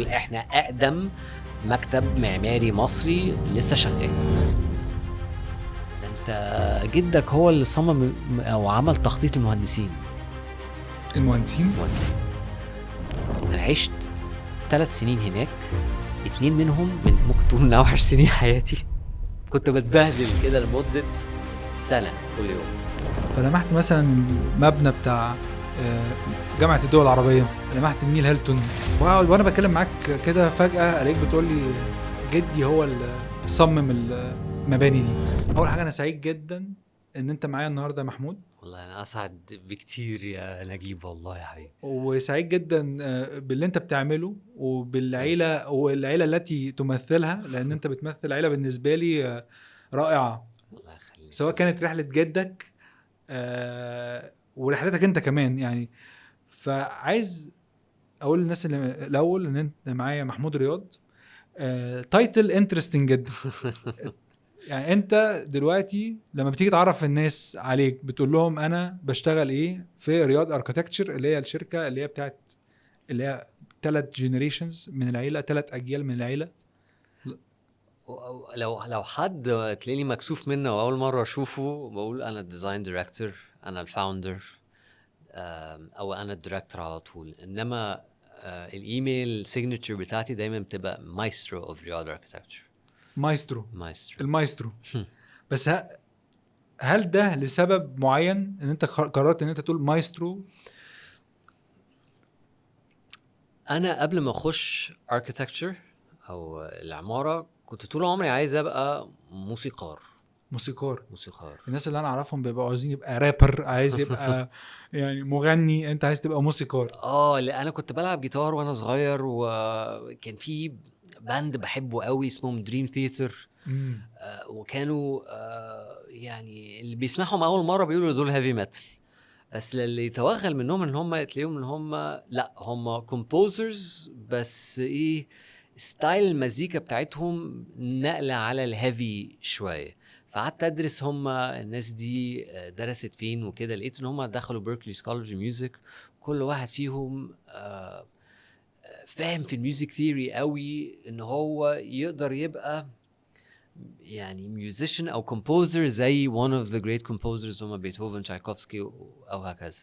نقول احنا اقدم مكتب معماري مصري لسه شغال. انت جدك هو اللي صمم او عمل تخطيط المهندسين. المهندسين انا عشت 3 سنين هناك، 2 منهم من ممكن تقول من اوحش سنين حياتي. كنت بتبهدل كده لمدة سنة كل يوم. فلمحت مثلا المبنى بتاع جامعة الدول العربية، لمحت النيل هيلتون، وانا بتكلم معاك كده فجأة الاقيك بتقول لي جدي هو اللي صمم المباني دي. اول حاجة انا سعيد جدا ان انت معايا النهاردة يا محمود. والله انا اسعد بكتير يا نجيب، والله يا حبيبي. وسعيد جدا باللي انت بتعمله والعيلة التي تمثلها، لان انت بتمثل عيلة بالنسبة لي رائعة. الله يخليك. سواء كانت رحلة جدك ورحلتك انت كمان يعني. فعايز اقول للناس اللي الاول ان انت معايا محمود رياض، تايتل انترستنج جدا. يعني انت دلوقتي لما بتيجي تعرف الناس عليك بتقول لهم انا بشتغل ايه في رياض اركتكتشر، اللي هي الشركه اللي هي بتاعت اللي هي 3 جينيريشنز من العيله، 3 اجيال من العيله. لو حد تلاقيني مكسوف منه واول مره اشوفه بقول انا الديزاين دايركتور، انا الفاوندر، او انا الدايركتور على طول. انما الايميل سيجنتشر بتاعتي دايما بتبقى مايسترو اوف رياض اركتكتشر. مايسترو، مايسترو. المايسترو. بس هل ده لسبب معين ان انت قررت ان انت تقول مايسترو؟ انا قبل ما اخش اركتكتشر او العماره كنت طول عمري عايز ابقى موسيقار. موسيقار. موسيقار. الناس اللي انا اعرفهم بيبقوا عايزين يبقى رابر، عايز يبقى يعني مغني، انت عايز تبقى موسيقار. لا انا كنت بلعب جيتار وانا صغير، وكان في باند بحبه قوي اسمهم دريم ثياتر. وكانوا يعني اللي بيسمعهم اول مره بيقولوا دول هيفي ميتال، بس اللي يتوغل منهم ان هم تلاقيهم ان هم لا هم كومبوزرز، بس ايه ستايل المزيكا بتاعتهم نقله على الهيفي شويه. فقعدت ادرس هم الناس دي درست فين وكده، لقيت ان هم دخلوا بيركلي سكول اوف ميوزك. كل واحد فيهم فاهم في الميوزك ثيوري قوي ان هو يقدر يبقى يعني ميوزيشن او كومبوزر زي one of the great composers هما بيتهوفن، تشايكوفسكي او هكذا.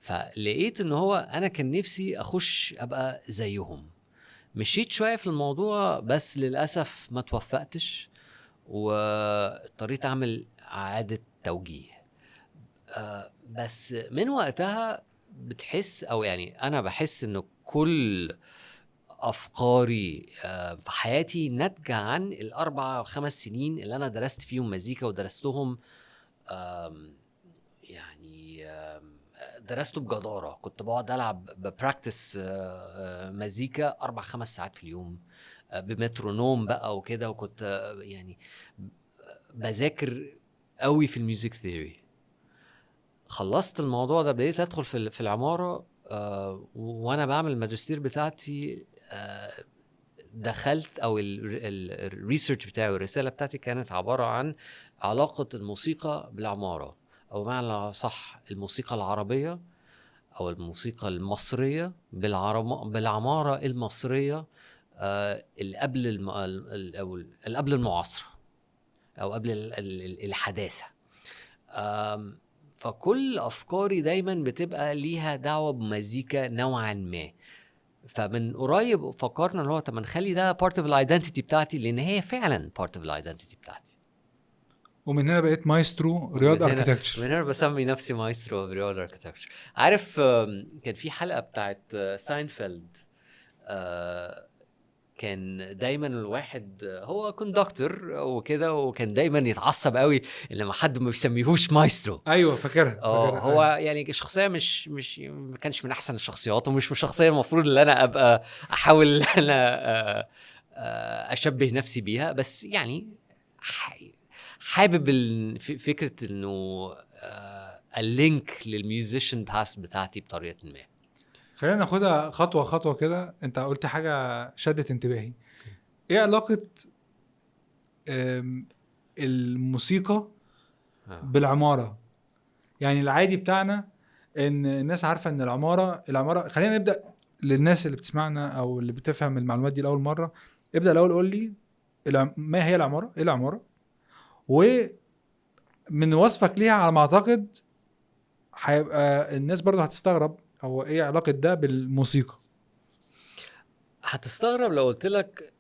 فلقيت ان هو انا كان نفسي اخش ابقى زيهم. مشيت شوية في الموضوع بس للأسف ما توفقتش، واضطريت اعمل اعادة توجيه. بس من وقتها بتحس او يعني انا بحس انه كل افكاري في حياتي ناتجه عن 4 أو 5 سنين اللي انا درست فيهم مزيكا، ودرستهم يعني درسته بجداره. كنت بقعد العب ببراكتس مزيكا 4-5 ساعات في اليوم بمترونوم بقى وكده، وكنت يعني بذاكر قوي في الميوزك ثيوري. خلصت الموضوع ده بديت ادخل في العماره، وانا بعمل الماجستير بتاعتي دخلت او الريسيرش بتاعي والرساله بتاعتي كانت عباره عن علاقه الموسيقى بالعماره، او معنى صح الموسيقى العربيه او الموسيقى المصريه بالعماره المصريه اللي قبل او اللي قبل المعاصره او قبل الحداثه. فكل افكاري دايما بتبقى ليها دعوه بمزيكا نوعا ما. فمن قريب فكرنا ان هو طب نخلي ده part of the identity بتاعتي، لان هي فعلا part of the identity بتاعتي. ومن هنا بقيت مايسترو رياض اركتكتشر. من هنا بسمي نفسي مايسترو رياض اركتكتشر. عارف كان في حلقه بتاعت ساينفيلد، كان دايما الواحد هو كوندكتور وكده، وكان دايما يتعصب قوي لما حد ما بيسميهوش مايسترو. ايوه فاكرها. هو يعني شخصيه مش ما كانش من احسن الشخصيات، ومش من الشخصيه المفروض ان انا ابقى احاول انا اشبه نفسي بيها، بس يعني حابب فكره انه اللينك للميوزيشن باست بتاعتي بطريقه ما. خلينا ناخدها خطوه خطوه كده. انت قلت حاجه شدت انتباهي. ايه علاقه الموسيقى بالعماره؟ يعني العادي بتاعنا ان الناس عارفه ان العماره خلينا نبدا للناس اللي بتسمعنا او اللي بتفهم المعلومات دي لاول مره، ابدا الاول قول لي ما هي العماره، ايه العماره، ومن وصفك ليها على ما اعتقد هيبقى الناس برضو هتستغرب او ايه علاقه ده بالموسيقى. هتستغرب لو قلت لك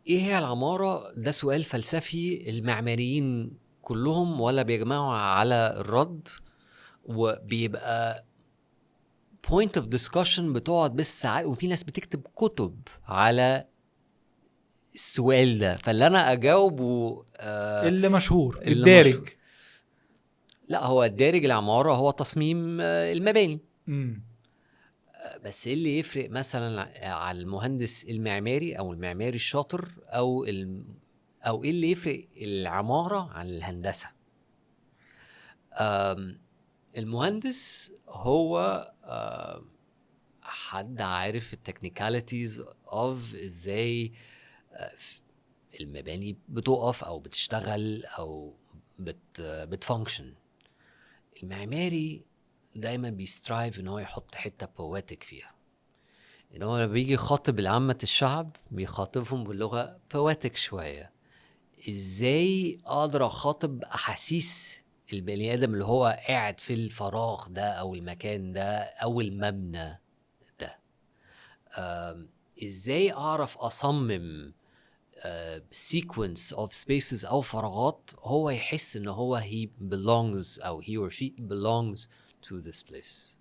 ايه هي العمارة. ده سؤال فلسفي المعماريين كلهم ولا بيجمعوا على الرد، وبيبقى point of discussion بتقعد بالساعات، وفي ناس بتكتب كتب على السؤال ده. فاللي انا اجاوبه اللي مشهور اللي الدارج. مشهور. لا، هو الدارج العمارة هو تصميم المباني. بس ايه اللي يفرق مثلا على المهندس المعماري او المعماري الشاطر او ايه اللي يفرق العمارة عن الهندسة؟ المهندس هو حد عارف التكنيكاليتيز اوف ازاي المباني بتقف او بتشتغل او بتفانكشن. المعماري دايما بيسترايف ان هو يحط حته بواتيك فيها، ان هو لما بيجي يخاطب العامة الشعب بيخاطبهم باللغه بواتيك شويه. ازاي اقدر اخاطب احاسيس البني ادم اللي هو قاعد في الفراغ ده او المكان ده او المبنى ده؟ ازاي اعرف اصمم sequence of spaces او فراغات هو يحس ان هو he belongs او he or she belongs to this place.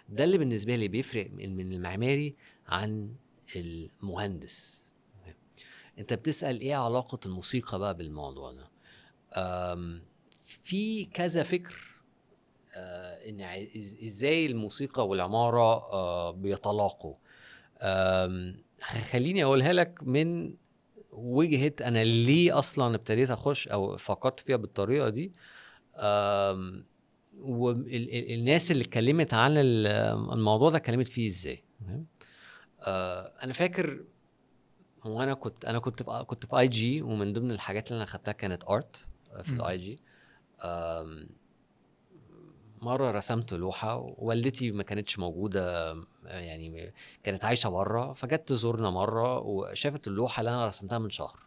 ده اللي بالنسبة لي بيفرق من المعماري عن المهندس. انت بتسأل ايه علاقة الموسيقى بقى بالموضوع ده؟ في كذا فكر ان ازاي الموسيقى والعمارة بيتلاقوا. خليني اقولها لك من وجهة انا ليه اصلا ابتديت اخش او فكرت فيها بالطريقة دي. والناس اللي اتكلمت عن الموضوع ده اتكلمت فيه ازاي. انا فاكر وانا كنت في اي جي، ومن ضمن الحاجات اللي انا خدتها كانت ارت في الاي جي. مرة رسمت لوحة، ووالدتي ما كانتش موجودة، يعني كانت عايشة بره، فجت تزورنا مرة وشافت اللوحة اللي أنا رسمتها من شهر.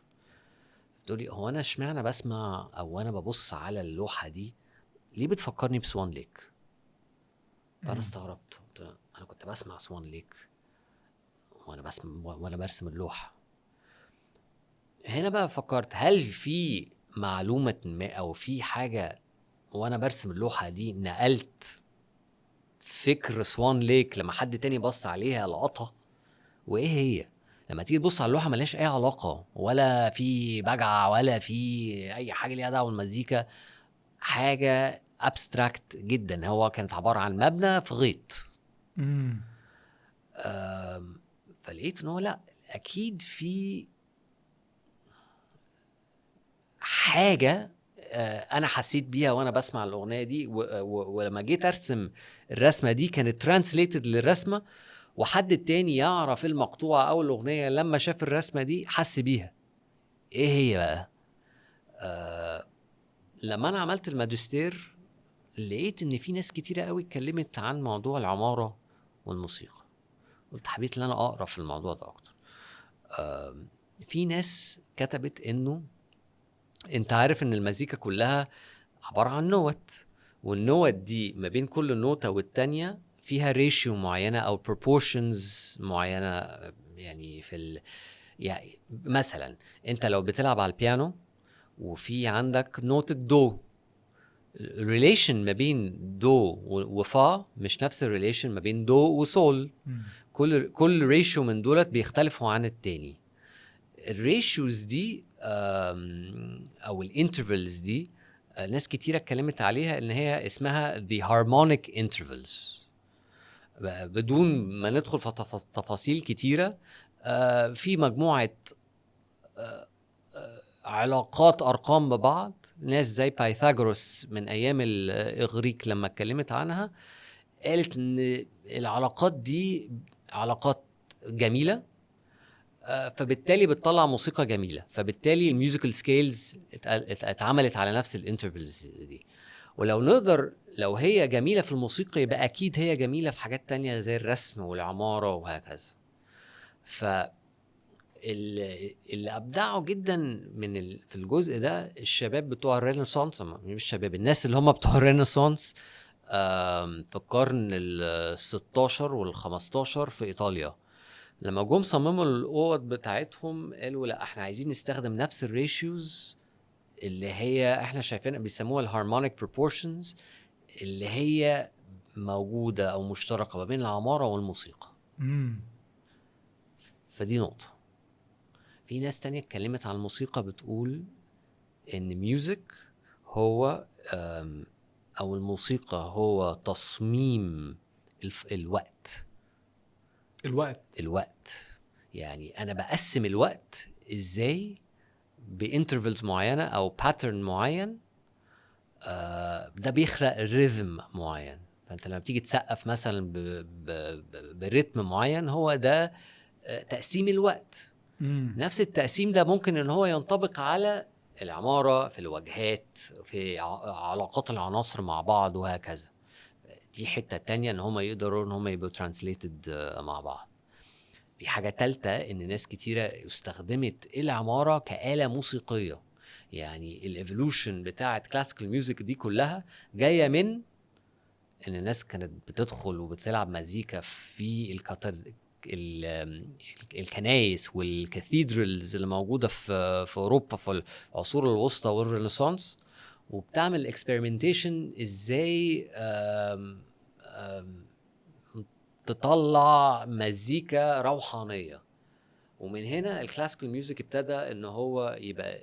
بتقولي هو أنا اشمعنى بسمع أو أنا ببص على اللوحة دي ليه بتفكرني بسوان ليك؟ فأنا استغربت، قلت أنا كنت بسمع سوان ليك وأنا برسم اللوحة. هنا بقى فكرت هل في معلومة ما أو في حاجة وانا برسم اللوحة دي نقلت فكر سوان ليك لما حد تاني بص عليها لقطها؟ وايه هي؟ لما تيجي تبص على اللوحة ملهاش اي علاقة، ولا في بجعة ولا في اي حاجة ليها دعوة بالمزيكا، حاجة ابستراكت جدا. هو كانت عبارة عن مبنى في غيط. فلقيت ان هو لا، اكيد في حاجة انا حسيت بيها وانا بسمع الاغنيه دي، ولما جيت ارسم الرسمه دي كانت ترانسليتد للرسمه، وحد التاني يعرف المقطوعه او الاغنيه لما شاف الرسمه دي حس بيها. ايه هي بقى؟ لما انا عملت الماجستير لقيت ان في ناس كتيره قوي اتكلمت عن موضوع العماره والموسيقى. قلت حبيت ان انا اقرا في الموضوع ده اكتر. في ناس كتبت انه انت عارف ان المزيكا كلها عبارة عن نوت، والنوت دي ما بين كل نوتة والتانية فيها ريشيو معينة او proportions معينة. يعني يعني مثلا انت لو بتلعب على البيانو وفي عندك نوتة دو، الريليشن ما بين دو وفا مش نفس الريليشن ما بين دو وسول. كل ريشيو من دولت بيختلفوا عن التاني. الريشيوز دي او الانترفلز دي ناس كتيرة اتكلمت عليها ان هي اسمها the harmonic intervals. بدون ما ندخل في تفاصيل كتيرة، في مجموعة علاقات ارقام ببعض. ناس زي بايثاغورس من ايام الاغريق لما اتكلمت عنها قالت ان العلاقات دي علاقات جميلة، فبالتالي بتطلع موسيقى جميلة. فبالتالي الميوزيكال سكيلز اتعملت على نفس الانترفلز دي. ولو نقدر لو هي جميلة في الموسيقى يبقى أكيد هي جميلة في حاجات تانية زي الرسم والعمارة وهكذا. اللي أبدعوا جدا في الجزء ده الشباب بتوع الرينيسانس، مش الشباب، الناس اللي هم بتوع الرينيسانس في القرن ال16 وال15 في إيطاليا. لما جم صمموا الأوض بتاعتهم قالوا لا احنا عايزين نستخدم نفس الريشيوز اللي هي احنا شايفينها بيسموها الهارمونيك بروبورشنز اللي هي موجودة أو مشتركة ما بين العمارة والموسيقى. فدي نقطة. في ناس تانية اتكلمت عن الموسيقى بتقول إن ميوزك هو أو الموسيقى هو تصميم الوقت. يعني أنا بقسم الوقت إزاي بانترفلز معينة أو باترن معين، ده بيخلق ريذم معين. فانت لما بتيجي تسقف مثلا برتم معين هو ده تقسيم الوقت. نفس التقسيم ده ممكن ان هو ينطبق على العمارة، في الواجهات، في علاقات العناصر مع بعض وهكذا. دي حتة تانية ان هم يقدروا ان هم يبقوا ترانسليتد مع بعض. في حاجة تالتة ان ناس كتيرة استخدمت العمارة كآلة موسيقية. يعني الايفولوشن بتاعت كلاسيكال ميوزك دي كلها جايه من ان الناس كانت بتدخل وبتلعب مزيكا في الكنايس والكاثيدرالز اللي موجوده في اوروبا في العصور الوسطى والرينيسانس، وبتعمل اكسبيرمنتيشن ازاي تطلع مزيكا روحانيه. ومن هنا الكلاسيكال ميوزك ابتدى ان هو يبقى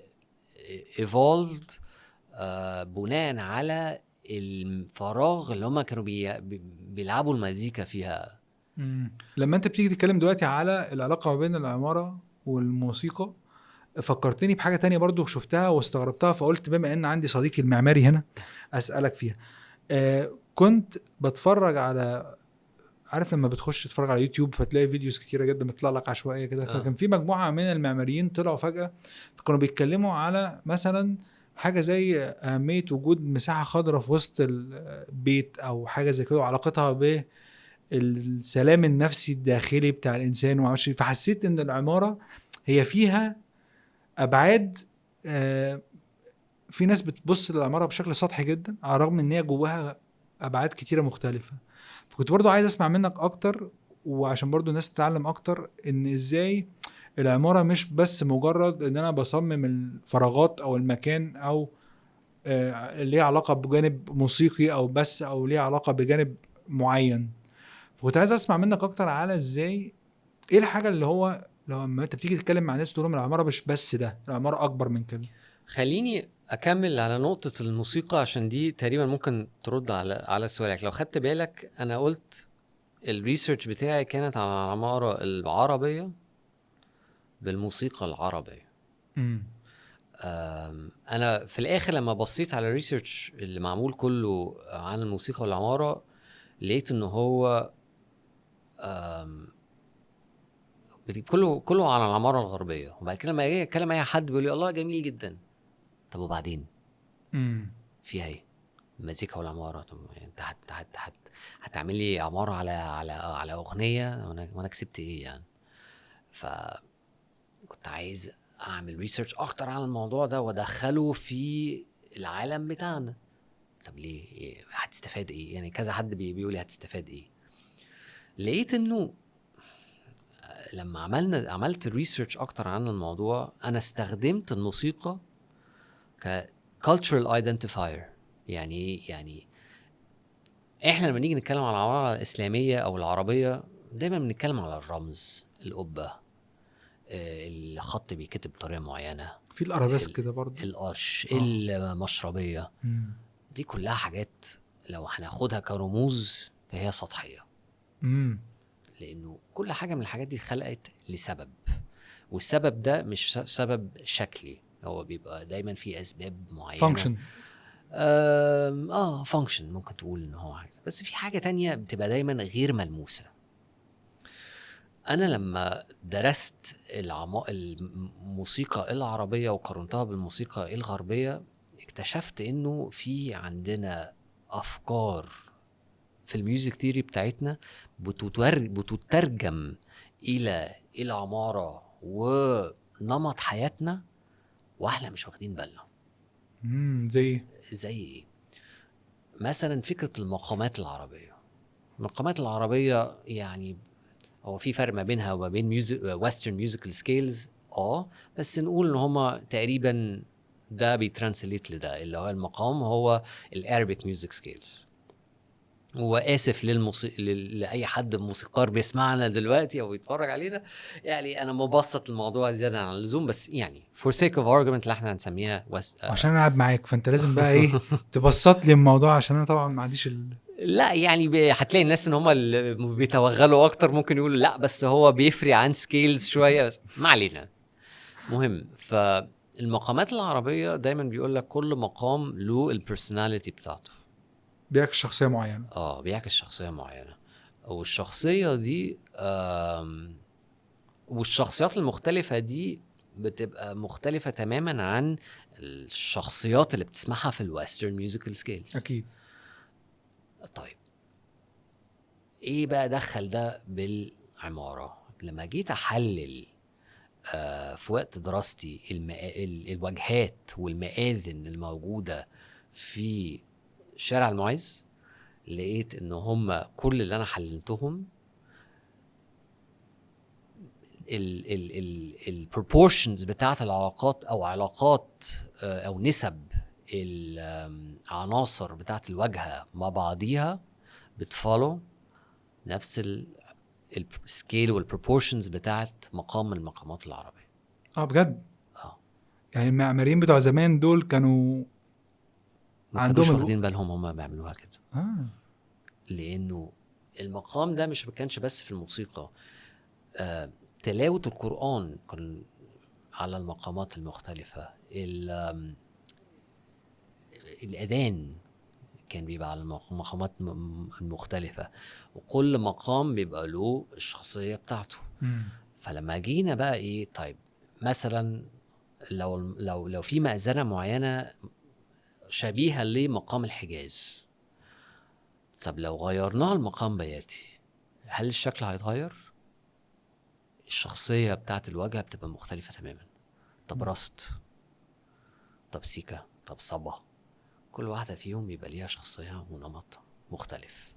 evolved بناء على الفراغ اللي هم كانوا بيلعبوا المزيكا فيها. لما انت بتيجي تتكلم دلوقتي على العلاقة ما بين العمارة والموسيقى فكرتني بحاجة تانية برضو شفتها واستغربتها، فقلت بما ان عندي صديقي المعماري هنا اسألك فيها. كنت بتفرج على، عارف لما بتخش تتفرج على يوتيوب فتلاقي فيديوز كتيرة جدا بتطلع لك عشوائية كده، فكان في مجموعة من المعماريين طلعوا فجأة فكانوا بيتكلموا على مثلا حاجة زي أهمية وجود مساحة خضراء في وسط البيت أو حاجة زي كده وعلاقتها بالسلام النفسي الداخلي بتاع الإنسان وعمش. فحسيت إن العمارة هي فيها أبعاد، في ناس بتبص للعمارة بشكل سطحي جدا على الرغم إن هي جواها أبعاد كتيرة مختلفة. فكنت برضو عايز أسمع منك أكتر، وعشان برضو الناس تتعلم أكتر إن إزاي العمارة مش بس مجرد إن أنا بصمم الفراغات أو المكان أو ليه علاقة بجانب موسيقي أو بس أو ليه علاقة بجانب معين. فكنت عايز أسمع منك أكتر على إزاي إيه الحاجة اللي هو لما أنت بتيجي تتكلم مع ناس تقول لهم العمارة مش بس ده، العمارة أكبر من كده. خليني أكمل على نقطة الموسيقى عشان دي تقريبا ممكن ترد على سؤالك. لو خدت بالك أنا قلت الريسيرش بتاعي كانت على العمارة العربية بالموسيقى العربية. أنا في الآخر لما بصيت على الريسيرش اللي معمول كله عن الموسيقى والعمارة لقيت إنه هو كله على العمارة الغربية. وبعد كده لما اجي اتكلم اي حد بيقول لي الله جميل جدا، طب وبعدين فيها ايه المزيكا والعمارة؟ طب انت هتعمل لي عمارة على اغنية وانا كسبت ايه يعني؟ فكنت عايز اعمل ريسيرش اكتر عن الموضوع ده وادخله في العالم بتاعنا. طب ليه؟ إيه؟ هتستفاد ايه يعني؟ كذا حد بيقول لي هتستفاد ايه. لقيت انه لما عملت الريسيرش اكتر عن الموضوع انا استخدمت الموسيقى ك cultural identifier. يعني ايه؟ يعني احنا لما نيجي نتكلم على العمارة الاسلامية او العربية دايما بنتكلم على الرمز، القبة، الخط بيكتب بطريقة معينة، في الارابيسك كده برضه، القرش، المشربية. دي كلها حاجات لو هناخدها كرموز فهي سطحية. لانه كل حاجة من الحاجات دي اتخلقت لسبب، والسبب ده مش سبب شكلي، هو بيبقى دايما في اسباب معينة. فانكشن فانكشن ممكن تقول ان هو عايز، بس في حاجة تانية بتبقى دايما غير ملموسة. انا لما درست الموسيقى العربية وقارنتها بالموسيقى الغربية اكتشفت انه في عندنا افكار في الميوزك ثيوري بتاعتنا بتترجم الى العمارة ونمط حياتنا واحنا مش واخدين بالنا. زي ايه؟ مثلا فكرة المقامات العربية. المقامات العربية يعني هو في فرق ما بينها وما بين ويسترن ميوزيكال سكيلز، بس نقول ان هما تقريبا ده بيترانسليت لده، اللي هو المقام هو الارابيك ميوزك سكيلز. واسف لاي حد موسيقار بيسمعنا دلوقتي او بيتفرج علينا، يعني انا مبسط الموضوع زياده عن اللزوم، بس يعني for sake of argument اللي احنا هنسميها عشان انا قاعد معاك فانت لازم بقى ايه تبسط لي الموضوع، عشان انا طبعا ما عنديش لا يعني هتلاقي الناس ان هم اللي بيتوغلوا اكتر ممكن يقولوا لا، بس هو بيفرق عن سكيلز شويه، بس ما علينا. مهم. فالمقامات العربيه دايما بيقول لك كل مقام له البيرسوناليتي بتاعته، بيعكس شخصيه معينه. بيعكس شخصيه معينه، والشخصيه دي والشخصيات المختلفه دي بتبقى مختلفه تماما عن الشخصيات اللي بتسمعها في الويسترن ميوزيكال سكيلز. اكيد. طيب ايه بقى دخل ده بالعمارة؟ لما جيت احلل في وقت دراستي الواجهات والمآذن الموجودة في شارع المعز، لقيت ان هم كل اللي انا حللتهم البروبورشنز بتاعت العلاقات او علاقات او نسب العناصر بتاعت الواجهة مع بعضيها بتفولو نفس السكيل والبروبورشنز بتاعت مقام من المقامات العربية. بجد؟ يعني المعماريين بتوع زمان دول كانوا عندهم واخدين بالهم هم بيعملوها كده. لانه المقام ده مش كانش بس في الموسيقى، تلاوة القرآن كان على المقامات المختلفة، الأذان كان بيبقى على المقامات المختلفة، وكل مقام بيبقى له الشخصية بتاعته. فلما جينا بقى ايه، طيب مثلا لو في مأذنة معينة شبيهة لمقام الحجاز، طب لو غيرناها المقام بياتي هل الشكل هيتغير؟ الشخصية بتاعت الواجهة بتبقى مختلفة تماما. طب رست، طب سيكا، طب صبا، كل واحدة فيهم بيبقى ليها شخصية ونمط مختلف.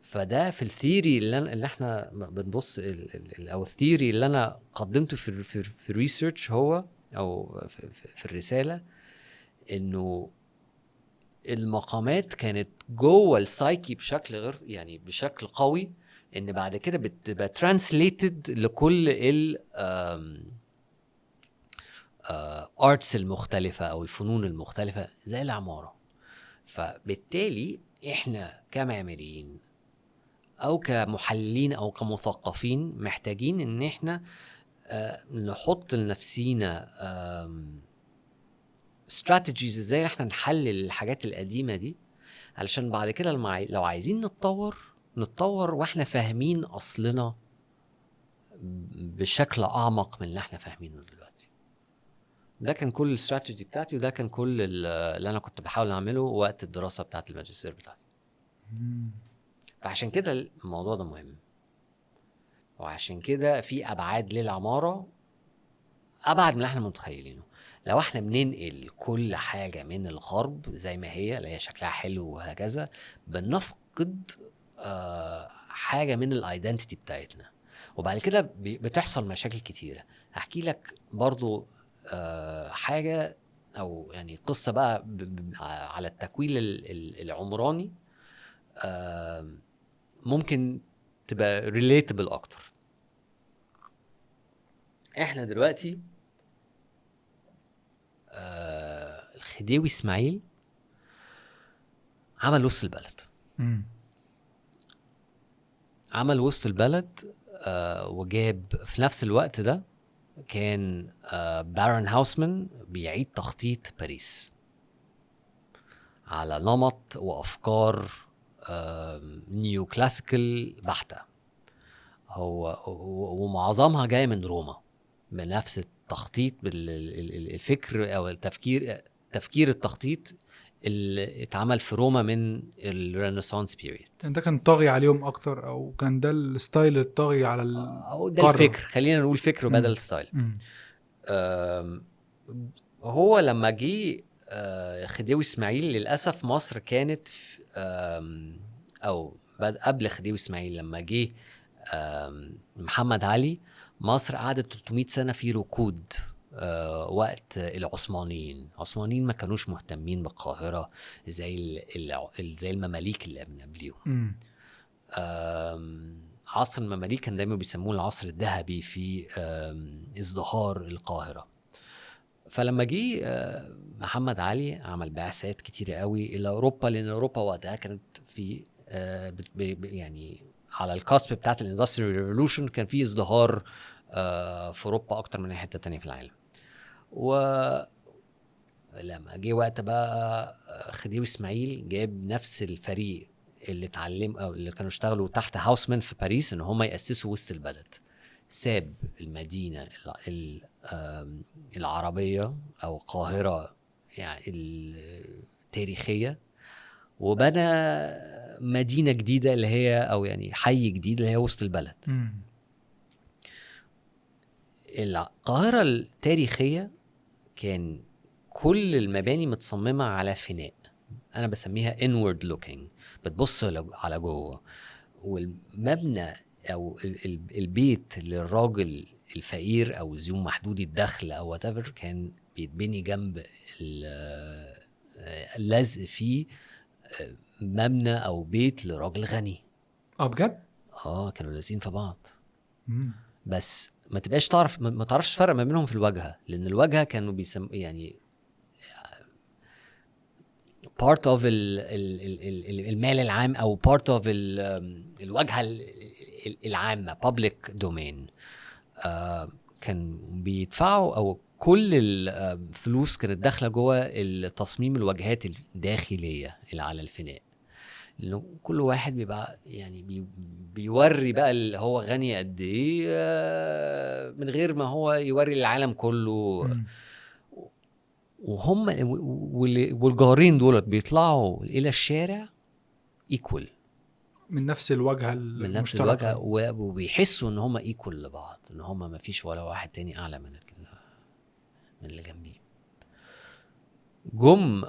فده في الثيري اللي احنا بنبص او الثيري اللي انا قدمته في الريسيرش، هو او في الرسالة، انه المقامات كانت جوه السايكي بشكل غير يعني بشكل قوي، ان بعد كده بتبقى ترانسليتد لكل ال arts المختلفة او الفنون المختلفة زي العمارة. فبالتالي احنا كمعماريين او كمحللين او كمثقفين محتاجين ان احنا نحط لنفسينا strategies ازاي احنا نحلل الحاجات القديمة دي، علشان بعد كده لو عايزين نتطور واحنا فاهمين اصلنا بشكل اعمق من اللي احنا فاهمينه دلوقتي. ده كان كل الاستراتيجي بتاعتي، وده كان كل اللي انا كنت بحاول اعمله وقت الدراسة بتاعت الماجستير بتاعتي. فعشان كده الموضوع ده مهم، وعشان كده في ابعاد للعمارة ابعد من اللي احنا متخيلينه. لو احنا بننقل كل حاجة من الغرب زي ما هي اللي هي شكلها حلو وهكذا، بنفقد حاجة من الايدنتيتي بتاعتنا، وبعد كده بتحصل مشاكل كتيرة. هحكي لك برضو حاجة او يعني قصة بقى على التكوين العمراني ممكن تبقى relatable اكتر. احنا دلوقتي الخديوي اسماعيل عمل وسط البلد. عمل وسط البلد وجاب في نفس الوقت ده كان بارون هاوسمان بيعيد تخطيط باريس على نمط وافكار نيو كلاسيكال بحتة، هو ومعظمها جاي من روما، بنفس التخطيط بالفكر او التفكير تفكير التخطيط اللي اتعمل في روما من الرينيسانس بيريد. ده كان طاغي عليهم اكتر، او كان ده الستايل الطاغي على أو ده الفكر، خلينا نقول فكر بدل ستايل. هو لما جه خديوي اسماعيل، للاسف مصر كانت او قبل خديوي اسماعيل لما جه محمد علي، مصر قعدت 300 سنه في ركود. وقت العثمانيين ما كانوش مهتمين بالقاهره زي المماليك اللي قبليهم. عصر المماليك كان دايما بيسموه العصر الذهبي في ازدهار القاهره. فلما جه محمد علي عمل بعثات كتيره قوي الى اوروبا، لان اوروبا وقتها كانت في يعني على الكاسب بتاعت الاندستريال ريفولوشن، كان في ازدهار في اوروبا اكتر من اي حته تانية في العالم. ولما جه وقت بقى خديوي اسماعيل جاب نفس الفريق اللي اتعلم او اللي كانوا اشتغلوا تحت هاوسمان في باريس ان هم يأسسوا وسط البلد. ساب المدينة العربية او القاهرة يعني التاريخية، وبنى مدينة جديدة اللي هي او يعني حي جديد اللي هي وسط البلد. القاهرة التاريخية كان كل المباني متصممة على فناء، أنا بسميها inward looking، بتبص على جوه. والمبنى أو البيت للراجل الفقير أو ذو محدود الدخل أو whatever كان بيتبني جنب اللزق فيه مبنى أو بيت لراجل غني. بجد؟ كانوا لازقين في بعض. بس ما تبقاش تعرف، ما تعرفش تفرق ما بينهم في الواجهه، لان الواجهه كانوا يعني part of المال العام او part of الواجهه العامه public domain. كان بيدفعوا او كل الفلوس كانت داخله جوه التصميم الواجهات الداخليه اللي على الفناء، لأنه كل واحد بيبقى يعني بيوري بقى اللي هو غني قد ايه من غير ما هو يوري العالم كله. وهم والجارين دولت بيطلعوا الى الشارع equal من نفس الواجهه المشتركه، من نفس الواجهه، وبيحسوا ان هم equal لبعض، ان هم ما فيش ولا واحد تاني اعلى من اللي جنبيه. جم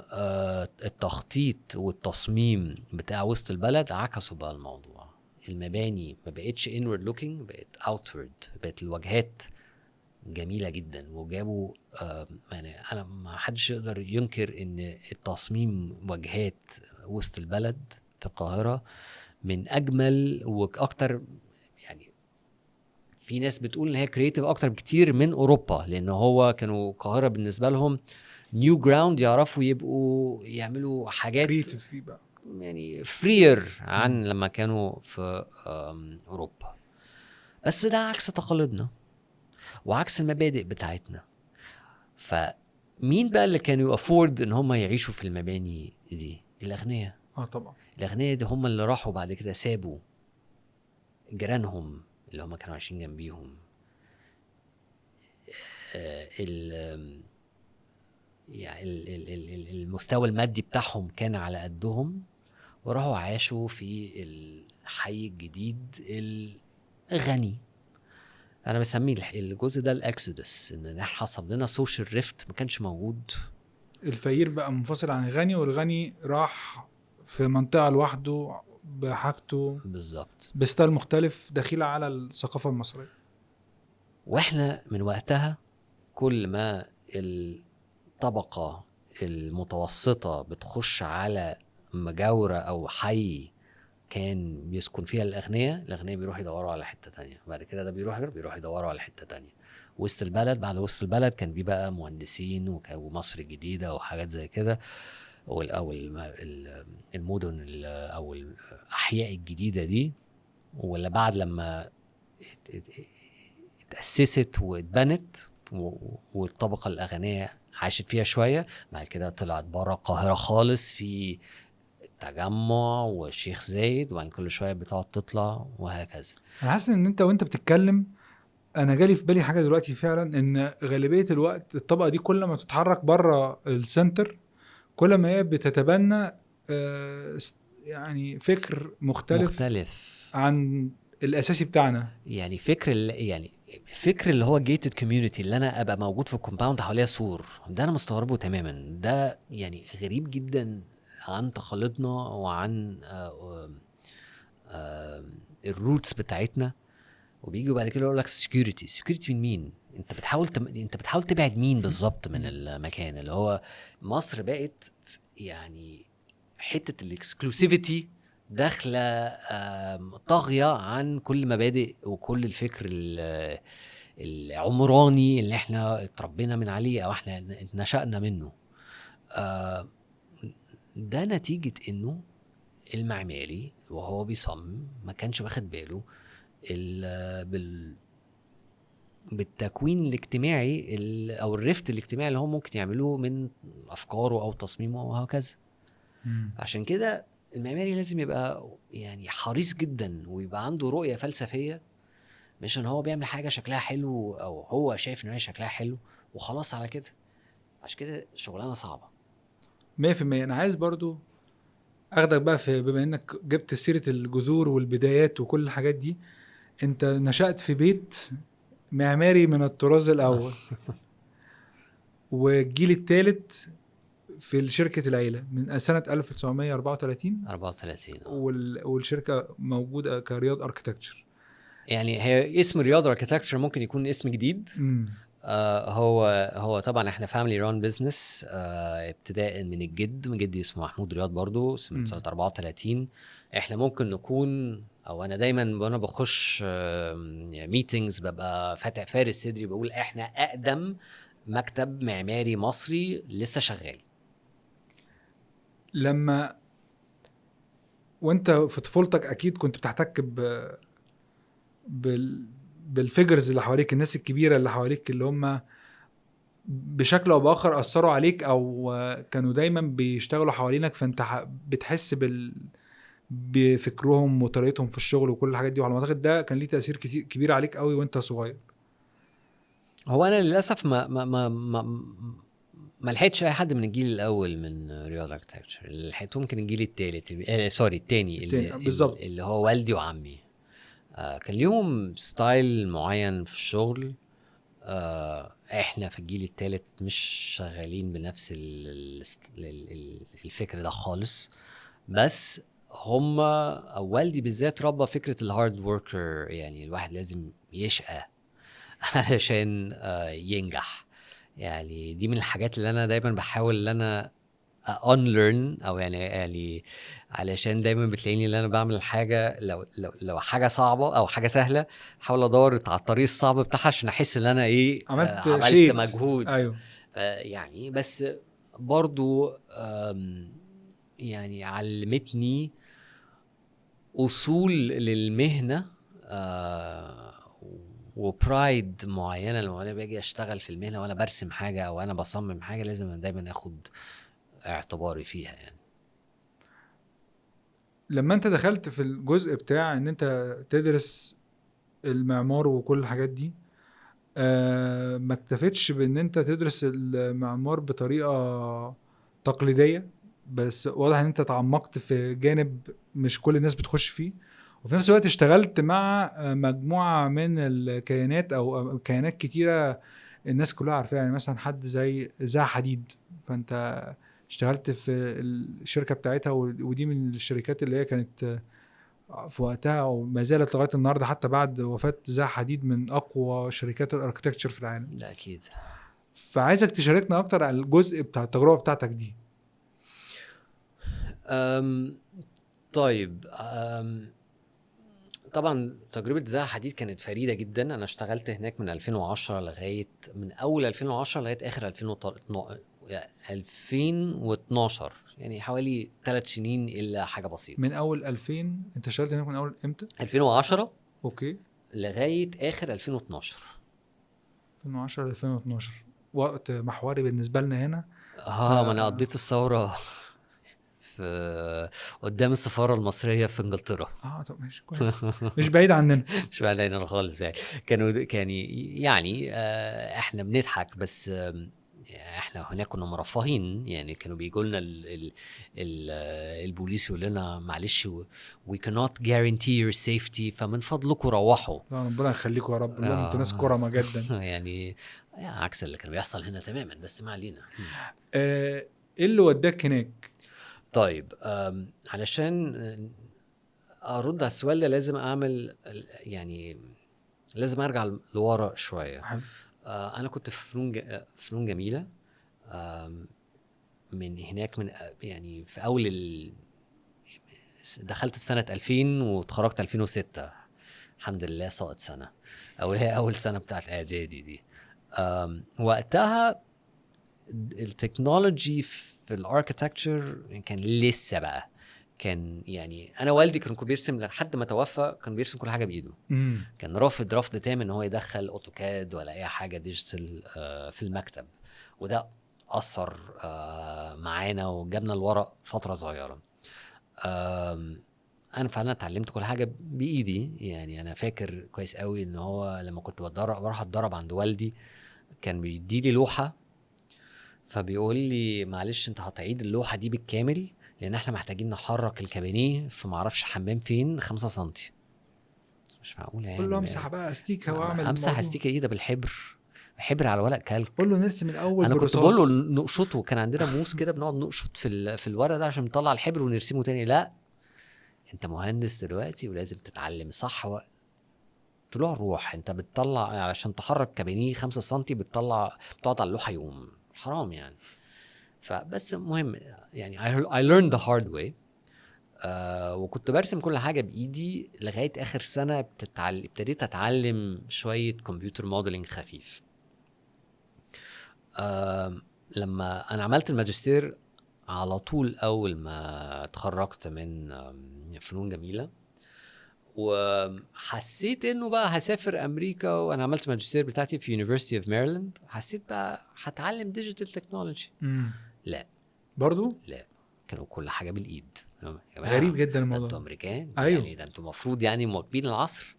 التخطيط والتصميم بتاع وسط البلد عكسوا بقى الموضوع. المباني ما بقتش inward looking، بقت outward، بقت الواجهات جميلة جدا. وجابوا يعني أنا ما حدش يقدر ينكر إن التصميم واجهات وسط البلد في القاهرة من أجمل وأكتر. يعني في ناس بتقول إن هي كرياتيف أكتر بكتير من أوروبا، لأن هو كانوا القاهرة بالنسبة لهم نيو جراوند، يعرفوا يبقوا يعملوا حاجات كرياتيف فيه بقى، يعني فرير عن لما كانوا في أوروبا. بس ده عكس تقاليدنا وعكس المبادئ بتاعتنا. فمين بقى اللي كانوا افورد ان هم يعيشوا في المباني دي؟ الاغنياء. طبعا الاغنياء دي هم اللي راحوا بعد كده سابوا جيرانهم اللي هم كانوا عايشين جنبيهم يعني المستوى المادي بتاعهم كان على قدهم، وراحوا عاشوا في الحي الجديد الغني. انا بسميه الجزء ده الاكسودس، ان حصل لنا سوشيال ريفت ما كانش موجود. الفقير بقى منفصل عن الغني، والغني راح في منطقه لوحده بحاجته بالظبط، بستايل مختلف داخل على الثقافه المصريه. واحنا من وقتها كل ما الطبقه المتوسطه بتخش على مجاوره او حي كان بيسكن فيها الأغنياء بيروحوا يدوروا على حتة تانية. بعد كده ده بيروحوا يدوروا على حتة تانية. وسط البلد، بعد وسط البلد كان بيه بقى مهندسين ومصر الجديدة وحاجات زي كده، أو المدن أو الأحياء الجديدة دي. ولا بعد لما اتأسست واتبنت والطبقة الأغنياء عاشت فيها شوية، بعد كده طلعت برا القاهرة خالص في التجمع والشيخ زايد، وبعد كل شويه بتقعد تطلع وهكذا. انا حاسس ان انت وانت بتتكلم انا جالي في بالي حاجه دلوقتي فعلا، ان غالبيه الوقت الطبقه دي كل ما تتحرك بره السنتر كل ما هي بتتبنى يعني فكر مختلف عن الاساسي بتاعنا. يعني فكر اللي هو gated community، اللي انا ابقى موجود في الكومباوند حواليا سور، ده انا مستغربه تماما. ده يعني غريب جدا عن تقاليدنا وعن الروتس بتاعتنا. وبيجوا بعد كده يقول لك security من مين؟ انت بتحاول تبعد مين بالظبط من المكان اللي هو مصر بقت يعني حته الاكسكلوسيفيتي داخله طاغيه عن كل مبادئ وكل الفكر العمراني اللي احنا اتربينا من عليه او احنا نشأنا منه. ده نتيجه انه المعماري وهو بيصمم ما كانش واخد باله بالتكوين الاجتماعي او الرفت الاجتماعي اللي هو ممكن يعملوه من افكاره او تصميمه وهكذا. عشان كده المعماري لازم يبقى يعني حريص جدا ويبقى عنده رؤية فلسفية، مش ان هو بيعمل حاجة شكلها حلو او هو شايف ان هي شكلها حلو وخلاص على كده. عشان كده شغلانة صعبة 100%. انا عايز برضو اخدك بقى في، بما انك جبت سيرة الجذور والبدايات وكل الحاجات دي، انت نشأت في بيت معماري من الطراز الاول والجيل الثالث في شركة العيلة من سنة 1934 والشركة موجودة كرياض اركتكتشر. يعني هي اسم رياض اركتكتشر ممكن يكون اسم جديد. هو طبعا احنا فاميلي ران بزنس ابتداء من جدي اسمه محمود رياض برضو من سنة 34. احنا ممكن نكون، او انا دايما وانا بخش ميتينجز ببقى فاتح فارس صدري بقول احنا اقدم مكتب معماري مصري لسه شغال. لما وانت في طفولتك اكيد كنت بتحتك بالفيجرز اللي حواليك، الناس الكبيرة اللي حواليك اللي هم بشكل او باخر اثروا عليك او كانوا دايما بيشتغلوا حوالينك، فانت بتحس بفكرهم وطريقتهم في الشغل وكل الحاجات دي. وعلى ما اعتقد ده كان ليه تأثير كبير عليك قوي وانت صغير. هو انا للاسف ما لحقتش اي حد من الجيل الاول من رياض اركتكتشر. اللي لحقته ممكن الجيل الثالث التاني بالظبط اللي هو والدي وعمي. كان ليهم ستايل معين في الشغل. احنا في الجيل الثالث مش شغالين بنفس الفكر ده خالص. بس هم او والدي بالذات ربى فكرة الهارد وركر، يعني الواحد لازم يشقى علشان ينجح. يعني دي من الحاجات اللي انا دايما بحاول ان انا unlearn، او يعني علشان دايما بتلاقيني اللي انا بعمل الحاجه لو حاجه صعبه او حاجه سهله احاول ادور على الطريق الصعب بتاعها عشان احس ان انا عملت مجهود. ايوه يعني بس برضو يعني علمتني اصول للمهنه وبرايد معينه. لما انا باجي اشتغل في المهنه وانا برسم حاجه او انا بصمم حاجه لازم دايما اخد اعتباري فيها. يعني لما انت دخلت في الجزء بتاع ان انت تدرس المعمار وكل الحاجات دي، ما اكتفتش بان انت تدرس المعمار بطريقة تقليدية، بس واضح ان انت تعمقت في جانب مش كل الناس بتخش فيه، وفي نفس الوقت اشتغلت مع مجموعة من الكيانات او كيانات كتيرة الناس كلها عارفاها. يعني مثلا حد زي زها حديد، فانت اشتغلت في الشركة بتاعتها، ودي من الشركات اللي هي كانت في وقتها وما زالت لغايه النهارده حتى بعد وفاه زها حديد من اقوى شركات الاركتكتشر في العالم. ده اكيد. فعايزك تشاركنا اكتر على الجزء بتاع التجربه بتاعتك دي. طيب طبعا تجربه زها حديد كانت فريده جدا. انا اشتغلت هناك من 2010 من اول 2010 لغايه اخر 2012، يعني حوالي 3 سنين الا حاجه بسيطه. من اول 2000 انت اشتغلت هناك من اول امتى؟ 2010 اوكي لغايه اخر 2012. 2010 ل 2012 وقت محوري بالنسبه لنا هنا. ما انا قضيت الثوره في قدام السفاره المصريه في انجلترا. طب ماشي كويس. مش بعيد عننا. مش بعدين خالص يعني. كان يعني احنا بنضحك بس احنا هناك كنا مرفهين يعني. كانوا بيجوا لنا البوليس يقول لنا معلش we cannot guarantee your safety فمن فضلكم روحوا. ربنا يخليكم يا رب. اللهم انتوا ناس كرمه جدا. يعني عكس اللي كان بيحصل هنا تماما، بس ما علينا. ايه اللي وداك هناك؟ طيب علشان ارد على السؤال ده لازم اعمل يعني لازم ارجع لورا شويه. انا كنت في فنون جميله. من هناك من يعني في اول دخلت في سنه 2000 واتخرجت 2006 الحمد لله، ساقط سنه او هي اول سنه بتاعت اعدادي دي. وقتها التكنولوجي في الاركتكتشر كان لسه بقى. كان يعني انا والدي كان بيرسم لحد ما توفى، كان بيرسم كل حاجه بايده. كان رافض تام ان هو يدخل اوتوكاد ولا اي حاجه ديجيتال في المكتب، وده اثر معانا وجابنا لورا فتره صغيره. انا فعلا اتعلمت كل حاجه بايدي. يعني انا فاكر كويس قوي ان هو لما كنت بروح اتدرب عند والدي كان بيديلي لوحه، فبيقول لي معلش انت هتعيد اللوحه دي بالكامل لان احنا محتاجين نحرك الكابينيه في معرفش حمام فين 5 سنتي. مش معقوله يعني. قول له امسح بقى استيكه واعمل امسح استيكه ايه ده بالحبر، حبر على ورق كالك. قول له نرسم الاول انا بالرصاص. كنت بقول له نقشطه، كان عندنا موس كده بنقعد نقشط في الورق ده عشان نطلع الحبر ونرسمه تاني. لا انت مهندس دلوقتي ولازم تتعلم صح. طلوع الروح انت بتطلع علشان تحرك كابينيه 5 سنتي بتقعد على اللوحه يوم، حرام يعني. فبس مهم يعني I learned the hard way. وكنت برسم كل حاجة بإيدي لغاية آخر سنة ابتديت أتعلم شوية كمبيوتر موديلنج خفيف. لما أنا عملت الماجستير على طول أول ما اتخرجت من فنون جميلة، وحسيت إنه بقى هسافر أمريكا، وأنا عملت الماجستير بتاعتي في University of Maryland. حسيت بقى هتعلم ديجيتال تكنولوجي. لا برضو لا، كانوا كل حاجة بالإيد. غريب جدا الموضوع. انتوا امريكان. أيوه. يعني ده انتوا مفروض يعني مواكبين العصر.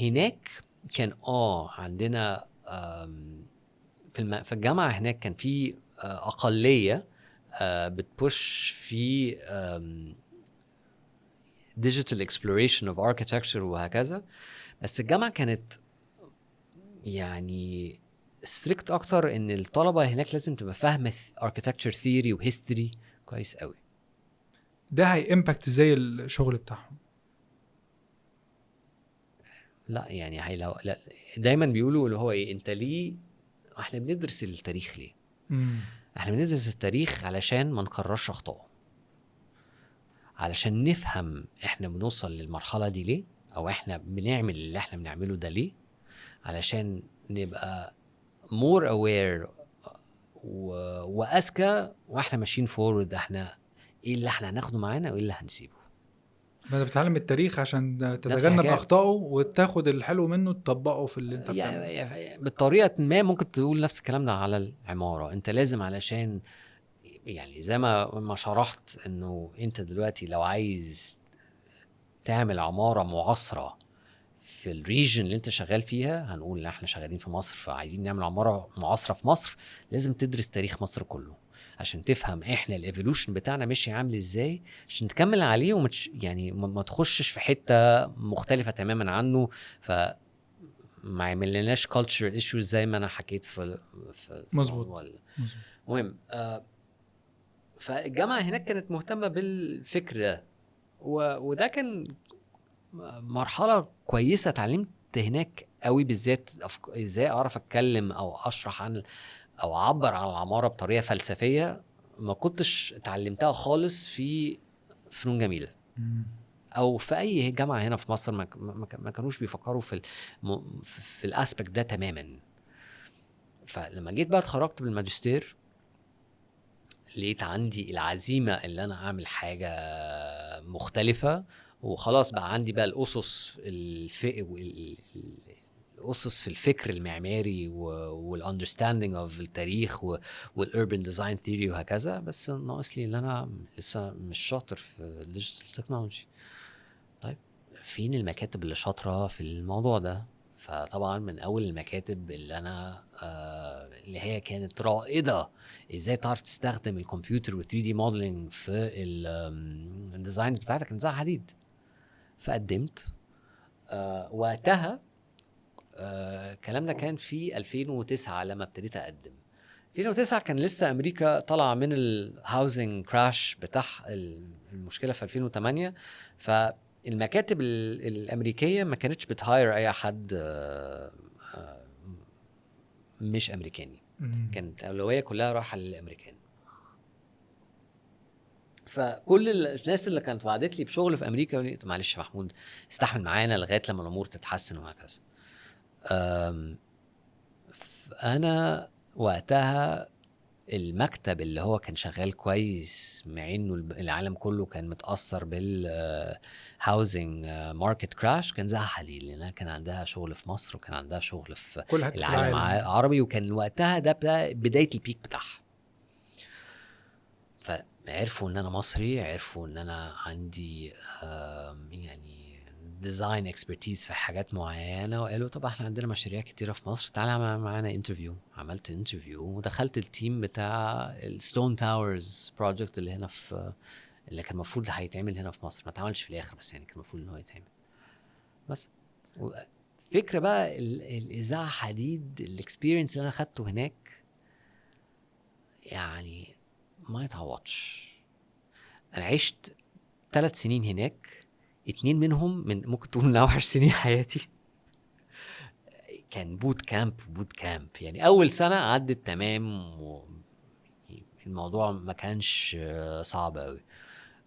هناك كان عندنا في الجامعه هناك كان في اقليه بتبوش في digital exploration of architecture وهكذا. بس الجامعه كانت يعني strict اكتر ان الطلبه هناك لازم تبقى فاهمه architecture theory وهيستوري كويس قوي. ده هي امباكت زي الشغل بتاعهم؟ لا يعني لا دايما بيقولوا اللي هو ايه، انت ليه احنا بندرس التاريخ ليه؟ احنا بندرس التاريخ علشان ما نكررش اخطائه، علشان نفهم احنا بنوصل للمرحله دي ليه، او احنا بنعمل اللي احنا بنعمله ده ليه، علشان نبقى more aware واذكى واحنا ماشيين فورورد. احنا ايه اللي احنا هناخده معانا وايه اللي هنسيبه. ما بتتعلم التاريخ عشان تتجنب اخطائه وتاخد الحلو منه تطبقه في اللي انت بتعمله. بالطريقه ما ممكن تقول نفس الكلام ده على العماره. انت لازم علشان يعني زي ما شرحت انه انت دلوقتي لو عايز تعمل عماره معاصره في الريجن اللي انت شغال فيها، هنقول ان احنا شغالين في مصر فعايزين نعمل عماره معاصره في مصر، لازم تدرس تاريخ مصر كله عشان تفهم احنا الايفولوشن بتاعنا ماشي عامل ازاي، عشان تكمل عليه يعني ما تخشش في حته مختلفه تماما عنه، ما يعملناش cultural issues زي ما انا حكيت في مظبوط. مهم. فالجامعه هناك كانت مهتمه بالفكر ده، وده كان مرحله كويسه. اتعلمت هناك قوي بالذات ازاي اعرف اتكلم او اشرح عن او اعبر عن العماره بطريقه فلسفيه ما كنتش اتعلمتها خالص في فنون جميله او في اي جامعه هنا في مصر. ما كانوش بيفكروا في الاسبكت ده تماما. فلما جيت بقى اتخرجت بالماجستير لقيت عندي العزيمه اللي انا اعمل حاجه مختلفه، وخلاص بقى عندي بقى الاسس اسس في الفكر المعماري والاندرستاندينج اوف التاريخ والاربن ديزاين ثيوري وهكذا، بس ناقص لي ان انا لسه مش شاطر في الديجيتال تكنولوجي. طيب فين المكاتب اللي شاطره في الموضوع ده؟ فطبعا من اول المكاتب اللي انا اللي هي كانت رائده ازاي تعرف تستخدم الكمبيوتر و 3 دي موديلنج في الديزاينز بتاعتك كان زها حديد. فقدمت وقتها الكلام ده كان في 2009 لما ابتديت اقدم. 2009 كان لسه امريكا طالعه من الهاوزنج كراش بتاع المشكله في 2008. فالمكاتب الامريكيه ما كانتش بتهاير اي حد مش امريكاني. كانت الاولويه كلها رايحه للامريكان. فكل الناس اللي كانت وعدت لي بشغل في امريكا قالت معلش يا محمود استحمل معانا لغايه لما الامور تتحسن وهكذا. انا وقتها المكتب اللي هو كان شغال كويس مع انه العالم كله كان متاثر بالهاوزنج ماركت كراش كان زها حديد، لانها كان عندها شغل في مصر وكان عندها شغل في كل حته في العالم العربي، وكان وقتها ده بدايه البيك بتاعها. فعرفوا ان انا مصري، عرفوا ان انا عندي يعني ديزاين اكسبرتيز في حاجات معينه، وقالوا طب احنا عندنا مشاريع كتيره في مصر، تعالى معانا انترفيو. عملت انترفيو ودخلت التيم بتاع الستون تاورز بروجكت اللي هنا في اللي كان المفروض هيتعمل هنا في مصر، ما اتعملش في الاخر بس يعني كان المفروض ان هو يتعمل. بس فكره بقى الاذاعه حديد الاكسبيرينس اللي انا خدته هناك يعني ما يتعوضش. انا عشت 3 سنين هناك، 2 منهم من ممكن تقول من اوحش سنين حياتي. كان بوت كامب يعني اول سنه عدت تمام والموضوع ما كانش صعب قوي،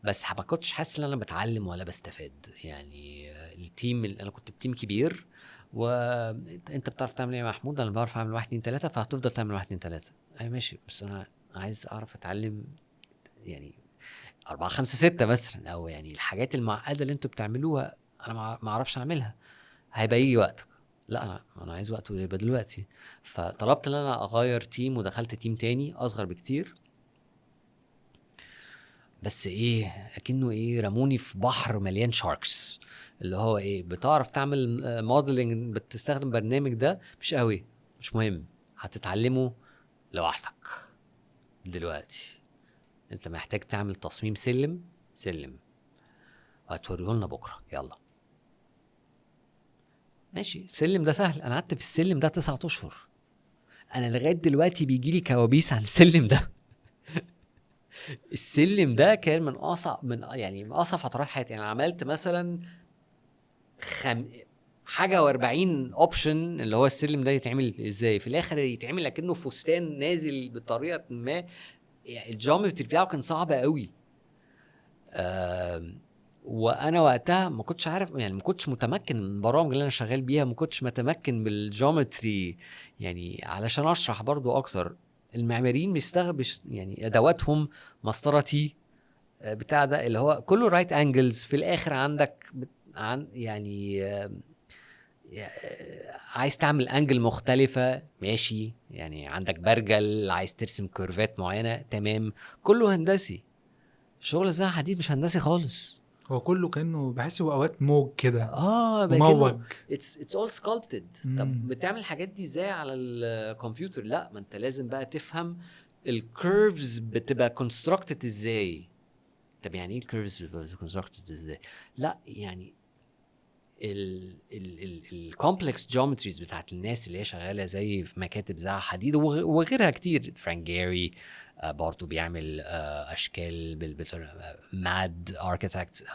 بس ما كنتش حاسس ان انا بتعلم ولا بستفاد. يعني التيم اللي انا كنت في تيم كبير، وانت بتعرف تعمل ايه يا محمود؟ انا بعرف اعمل 1 2 3، فهتفضل تعمل 1 2 3. اي ماشي، بس انا عايز اعرف اتعلم يعني 4 5 6 مثلا، او يعني الحاجات المعقده اللي انتوا بتعملوها انا ما اعرفش اعملها. هيبقى يجي وقتك. لا انا عايز وقته يبقى دلوقتي. فطلبت ان انا اغير تيم ودخلت تيم تاني اصغر بكتير. بس ايه اكنه ايه رموني في بحر مليان شاركس. اللي هو ايه بتعرف تعمل موديلنج بتستخدم برنامج ده مش قوي، مش مهم، هتتعلمه لوحدك. دلوقتي انت محتاج تعمل تصميم سلم وهتوريه لنا بكره، يلا ماشي. السلم ده سهل، انا قعدت في السلم ده 9 اشهر. انا لغايه دلوقتي بيجيلي كوابيس عن السلم ده. السلم ده كان من اصعب فترات حياتي. انا عملت مثلا حاجه و40 اوبشن اللي هو السلم ده يتعمل ازاي، في الاخر يتعمل لكنه فستان نازل بطريقه ما. يعني الجيومتري بتاعه كان صعب قوي. وانا وقتها ما كنتش عارف، يعني ما كنتش متمكن من البرامج اللي انا شغال بيها، ما كنتش متمكن بالجيومتري. يعني علشان اشرح برضو اكتر، المعماريين يعني ادواتهم مسطرتي بتاع ده اللي هو كله رايت انجلز. في الاخر عندك يعني عايز تعمل انجل مختلفة ماشي، يعني عندك برجل عايز ترسم كيرفات معينة تمام، كله هندسي. شغل زي حديد مش هندسي خالص. هو كله كانه بحس هو اوقات موج كده مموج. it's all sculpted. طب بتعمل الحاجات دي ازاي على الكمبيوتر؟ لا، ما انت لازم بقى تفهم الكيرفز بتبقى constructed ازاي. طب يعني ايه الكيرفز بتبقى constructed ازاي؟ لا يعني الكومبلكس جيومتريز بتاعت الناس اللي هي شغاله زي في مكاتب زي حديد وغيرها كتير. فرانك جيري برضو بيعمل اشكال ماد اركيتكت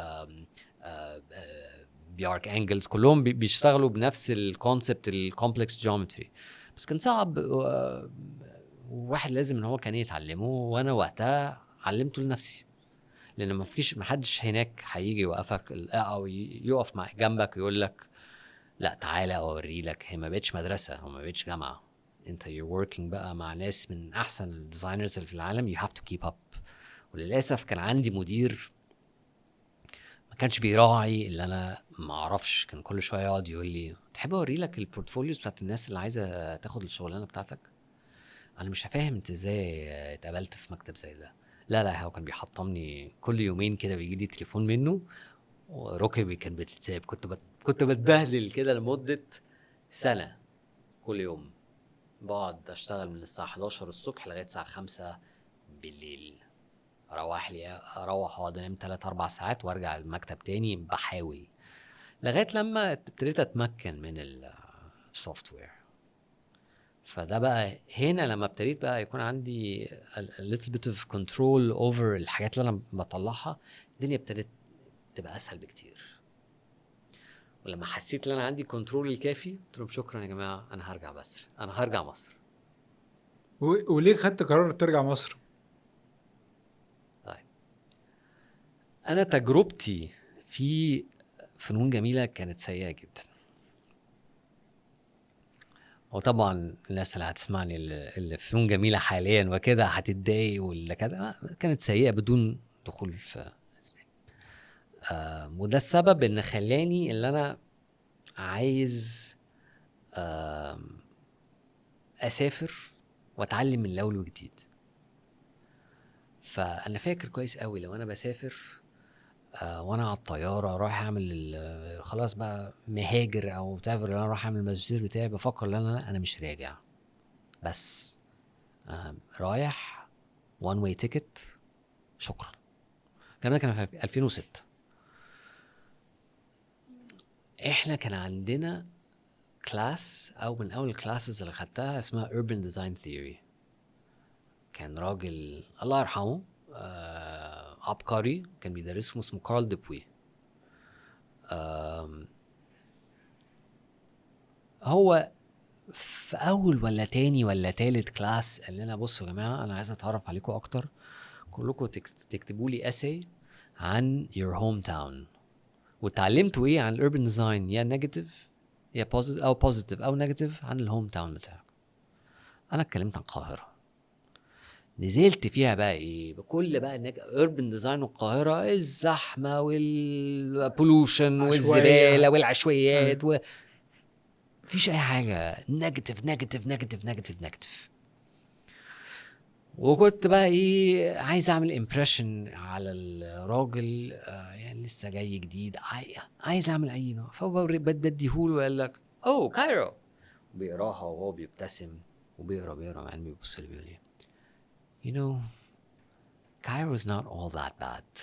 بيارك انجلز، كلهم بيشتغلوا بنفس الكونسبت الكومبلكس جيومتري. بس كان صعب وواحد لازم ان هو كان يتعلمه، وانا وقتها علمته لنفسي. لان ما حدش هناك هيجي يوقفك او يقف مع جنبك ويقول لك لا تعالى اوري لك. هي ما بقتش مدرسه او ما بقتش جامعه، انت you're working بقى مع ناس من احسن الديزاينرز اللي في العالم. you have to keep up. وللاسف كان عندي مدير ما كانش بيراعي اللي انا ما اعرفش. كان كل شويه يقعد يقول لي تحب اوري لك البورتفوليوز بتاعت الناس اللي عايزه تاخد الشغلانه بتاعتك. انا مش فاهم انت ازاي اتقابلت في مكتب زي ده. لا هو كان بيحطمني كل يومين كده، بيجي لي تليفون منه وركبي كان بتتساب. كنت بتبهدل كده لمده سنه. كل يوم بقعد اشتغل من الساعه 11 الصبح لغايه الساعه 5 بالليل. اروح اقعد انام 3-4 ساعات وارجع المكتب تاني. بحاول لغايه لما ابتديت اتمكن من السوفت وير. فده بقى هنا لما ابتديت بقى يكون عندي a little bit of control over الحاجات اللي انا بطلعها. الدنيا ابتدت تبقى اسهل بكتير. ولما حسيت ان انا عندي كنترول الكافي قلت لهم شكرا يا جماعه، انا هرجع مصر. وليه خدت قرار ترجع مصر؟ طيب انا تجربتي في فنون جميله كانت سيئه جدا. وطبعا الناس اللي هتسمعني اللي فنون جميله حاليا وكده هتتضايق ولا كده، كانت سيئه بدون دخول في وده السبب ان خلاني اللي انا عايز اسافر واتعلم من الاول وجديد. فانا فاكر كويس قوي لو انا بسافر وانا على الطياره رايح اعمل خلاص بقى مهاجر او تافر، انا رايح اعمل الماجستير بتاعي، بفكر ان انا مش راجع، بس انا رايح وان واي تيكت شكرا. الكلام ده كان في 2006. احنا كان عندنا كلاس او من اول الكلاسز اللي خدتها اسمها Urban Design Theory. كان راجل الله يرحمه عبقري كان بيدرسه اسمه كارل ديبوي. هو في اول ولا تاني ولا تالت كلاس قال لنا بصوا يا جماعه انا عايز اتعرف عليكم اكتر، كلكم تكتبوا لي essay عن your hometown. وتعلمتوا ايه عن urban design، يا نيجاتيف يا بوزيتيف او بوزيتيف او نيجاتيف عن الهوم تاون بتاعك. انا اتكلمت عن القاهره، نزلت فيها بقى ايه بكل بقى urban design القاهره، الزحمه والبولوشن والزباله والعشوائيات مفيش اي حاجه نيجاتيف نيجاتيف نيجاتيف نيجاتيف نيجاتيف. وكنت بقى ايه عايز اعمل امبريشن على الراجل يعني لسه جاي جديد، عايز اعمل اي نوع. فبديهوله وقال لك اوه كايرو، بيقراها وهو بيبتسم وبيقرا يعني بيبص لي بيقول لي you know Cairo is not all that bad.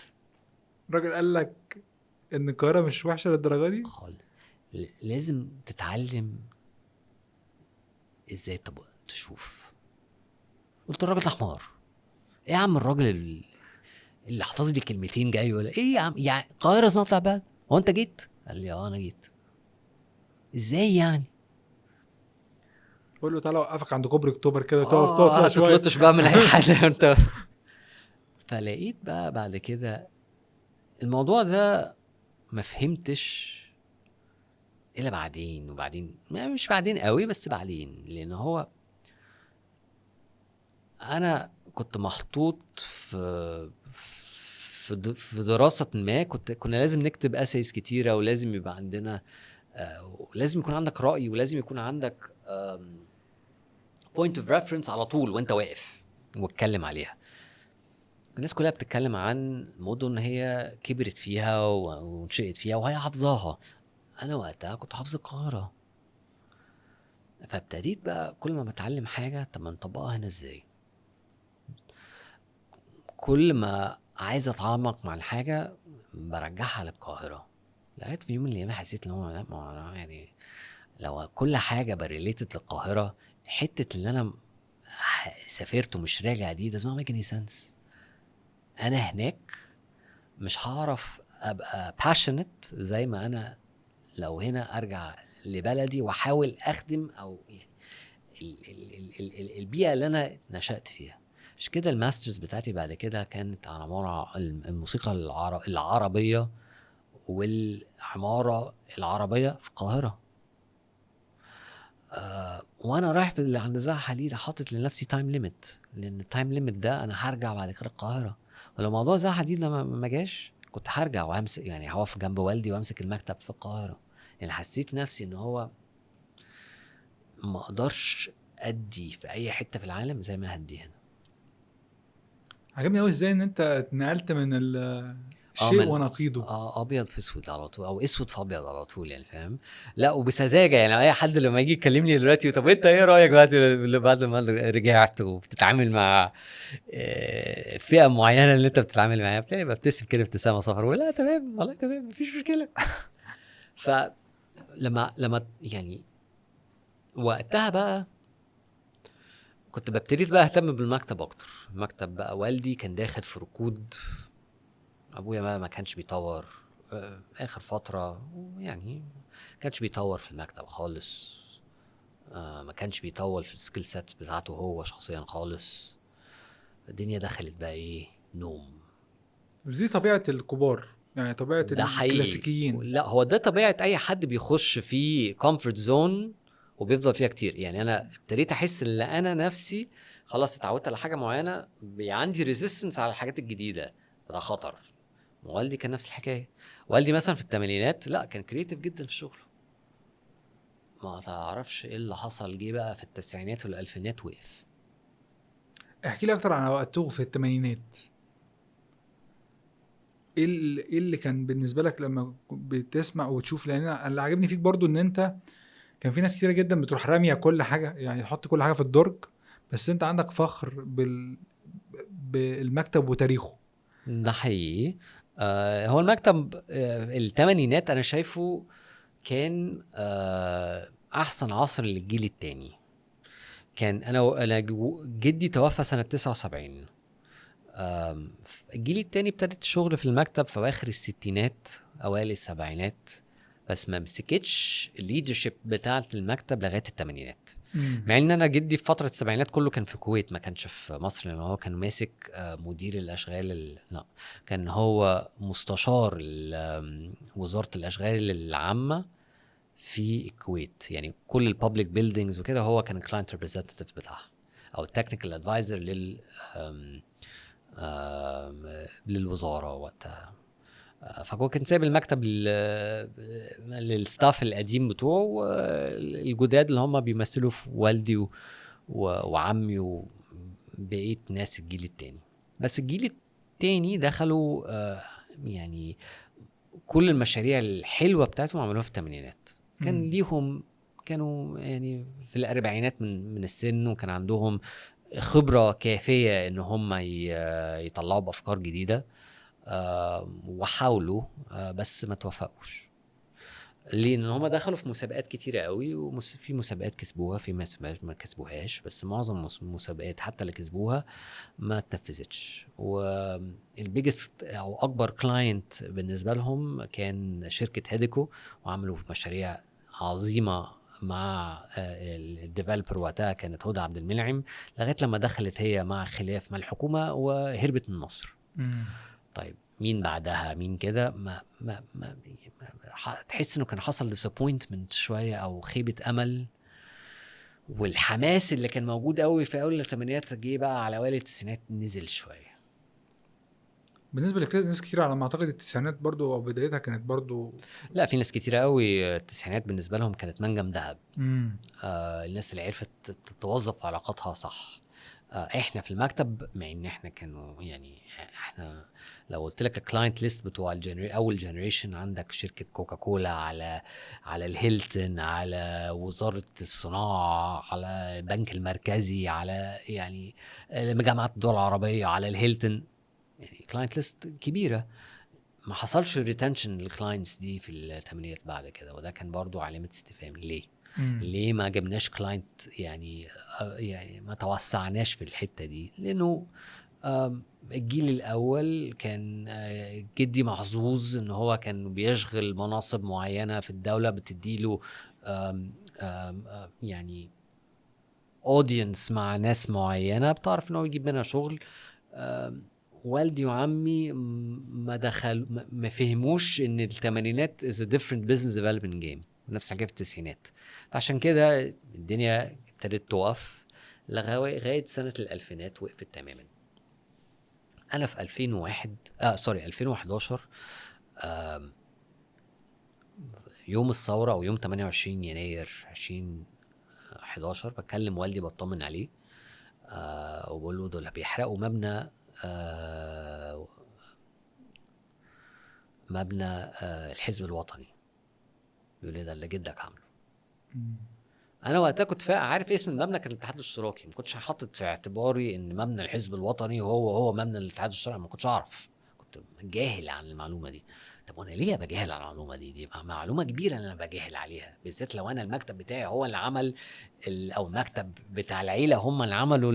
الراجل قال لك ان القاهره مش وحشه للدرجه دي خالص، لازم تتعلم ازاي تبقى تشوف. قلت الراجل ده حمار. ايه يا عم الراجل اللي حفظ لي كلمتين جاي ولا ايه يا عم؟ يعني القاهره is not that bad. هو انت جيت؟ قال لي انا جيت. ازاي يعني؟ قول له تعالى اوقفك عند كوبري اكتوبر كده تقف شويه تطلطش بقى من اي حاجه انت. فلقيت بقى بعد كده الموضوع ده ما فهمتش الا بعدين. وبعدين مش بعدين قوي بس بعدين، لان هو انا كنت محطوط في دراسه ما. كنا لازم نكتب اسايز كتيره، ولازم يبقى عندنا ولازم يكون عندك راي، ولازم يكون عندك point of reference على طول وانت واقف واتكلم عليها. الناس كلها بتتكلم عن مدن هي كبرت فيها ونشأت فيها وهي حافظاها. انا وقتها كنت حافظ القاهره. فابتديت بقى كل ما بتعلم حاجه طب ما نطبقها هنا ازاي. كل ما عايز اتعمق مع الحاجه برجعها للقاهره. لغايه في يوم من الايام حسيت ان هو لا، ما يعني لو كل حاجه بريليتد للقاهره، حته اللي انا سافرت ومش راجع دي does not make any sense. انا هناك مش هعرف ابقى passionate زي ما انا لو هنا ارجع لبلدي واحاول اخدم او يعني البيئه اللي انا نشأت فيها. مش كده الماسترز بتاعتي بعد كده كانت عن الموسيقى العربيه والعماره العربيه في القاهره. وانا رايح في عند زها حديد حاطط لنفسي تايم ليميت، لان التايم ليميت ده انا هرجع بعد كده القاهره. ولو موضوع زها حديد لما ما جاش كنت هرجع وهمسك يعني هقف جنب والدي وامسك المكتب في القاهره. يعني حسيت نفسي ان هو ما اقدرش ادي في اي حته في العالم زي ما هدي هنا. عجبني قوي ازاي ان انت اتنقلت من الشيء من ونقيضه. ابيض في اسود على طول، او اسود في ابيض على طول، يعني فاهم. لا وبسذاجه، يعني اي حد لما يجي يكلمني دلوقتي طب انت ايه رايك بعد ما رجعت وبتتعامل مع فئه معينه اللي انت بتتعامل معاها، بتلاقي ببتسم كده ابتسامه صفر، ولا تمام والله تمام مفيش مشكله. فلما يعني وقتها بقى كنت ببتدي بقى اهتم بالمكتب اكتر. المكتب بقى والدي كان داخل في ركود، ابويا ما كانش بيطور اخر فتره، يعني ما كانش بيطور في المكتب خالص. ما كانش بيطور في السكيل سيتس بتاعته هو شخصيا خالص. الدنيا دخلت بقى ايه، نوم. بس دي طبيعه الكبار، يعني طبيعه ده حقيقي. الكلاسيكيين. لا هو ده طبيعه اي حد بيخش في كومفورت زون وبيفضل فيها كتير. يعني انا ابتديت احس ان انا نفسي خلاص اتعودت على حاجه معينه، عندي ريزيستنس على الحاجات الجديده، ده خطر. والدي كان نفس الحكايه. والدي مثلا في الثمانينات لا كان كرييتيف جدا في شغله، ما تعرفش ايه اللي حصل، جه بقى في التسعينات والالفينات وقف. احكي لي اكتر عن وقته في الثمانينات. ايه اللي كان بالنسبه لك لما بتسمع وتشوف؟ لان أنا اللي عاجبني فيك برضو ان انت كان في ناس كتيره جدا بتروح راميه كل حاجه، يعني تحط كل حاجه في الدرج، بس انت عندك فخر بالمكتب وتاريخه. ده حقيقي. هو المكتب الثمانينات انا شايفه كان احسن عصر للجيل التاني. كان انا جدي توفى سنه 79. الجيل التاني ابتدت الشغل في المكتب في اواخر الستينات اوائل السبعينات، بس ما مسكتش الليدرشيب بتاعه المكتب لغايه الثمانينات. مع ان انا جدي في فتره السبعينات كله كان في الكويت، ما كانش في مصر، لان هو كان ماسك مدير الاشغال لا كان هو مستشار وزاره الاشغال العامه في الكويت. يعني كل البابليك بيلدينجز وكده هو كان الكلاينت ريبريزنتيف بتاعها، او التكنيكال ادفايزر للوزاره وقتها. فهو كان سايب المكتب للستاف القديم بتوعه، والجداد اللي هم بيمثلوا في والدي وعمي وبقية ناس الجيل التاني. بس الجيل التاني دخلوا يعني كل المشاريع الحلوة بتاعتهم عملوها في الثمانينات. كان ليهم كانوا يعني في الأربعينات من السن، وكان عندهم خبرة كافية ان هم يطلعوا بأفكار جديدة. وحاولوا بس ما توفقوش. ليه؟ لان هم دخلوا في مسابقات كتيره قوي، وفي مسابقات كسبوها، في مسابقات ما كسبوهاش، بس معظم المسابقات حتى اللي كسبوها ما اتنفذتش. والبيجست او اكبر كلاينت بالنسبه لهم كان شركه هيديكو، وعملوا مشاريع عظيمه مع الديفلوبر وقتها كانت هدى عبد المنعم، لغايه لما دخلت هي مع خلاف مع الحكومه وهربت من مصر. طيب مين بعدها مين كده؟ ما تحس انه كان حصل disappointment شويه او خيبه امل، والحماس اللي كان موجود قوي في اول الثمانينات جه بقى على اوائل التسعينات نزل شويه. بالنسبه لناس كتير على ما اعتقد التسعينات برضو او بدايتها كانت برضو. لا في ناس كتير قوي التسعينات بالنسبه لهم كانت منجم ذهب. الناس اللي عرفت تتوظف علاقاتها صح. احنا في المكتب مع ان احنا كانوا يعني احنا لو قلت لك الكلاينت ليست بتوع اول جنريشن، عندك شركه كوكاكولا، على الهيلتون، على وزاره الصناعه، على البنك المركزي، على يعني جامعه الدول العربيه، على الهيلتون. يعني كلاينت ليست كبيره. ما حصلش ريتنشن للكلاينتس دي في الثمانينات بعد كده، وده كان برضو علامه استفهام. ليه ما جبناش كلاينت؟ يعني ما توسعناش في الحته دي، لانه الجيل الاول كان جدي محظوظ ان هو كان بيشغل مناصب معينه في الدوله بتديله يعني اودينس مع ناس معينه بتعرف ان هو يجيب منها شغل. والدي وعمي ما فهموش ان الثمانينات is a different business development game، نفس الحاجه في التسعينات. فعشان كده الدنيا ابتدت تقف لغايه سنه الالفينات، وقفت تماما. انا في 2001 2011 آم، يوم الثوره او يوم 28 يناير 2011 بكلم والدي بطمن عليه، وبقول له دول بيحرقوا آه مبنى الحزب الوطني. يقول لي ده اللي جدك عامله. انا وقتها كنت عارف اسم المبنى كان الاتحاد الاشتراكي، ما كنتش حاطط في اعتباري ان مبنى الحزب الوطني هو مبنى الاتحاد الاشتراكي، ما كنتش اعرف، كنت جاهل عن المعلومه دي. طب وانا ليه بجاهل عن المعلومه دي معلومه كبيره ان انا بجاهل عليها، بالذات لو انا المكتب بتاعي هو اللي عمل او المكتب بتاع العيله هم اللي عملوا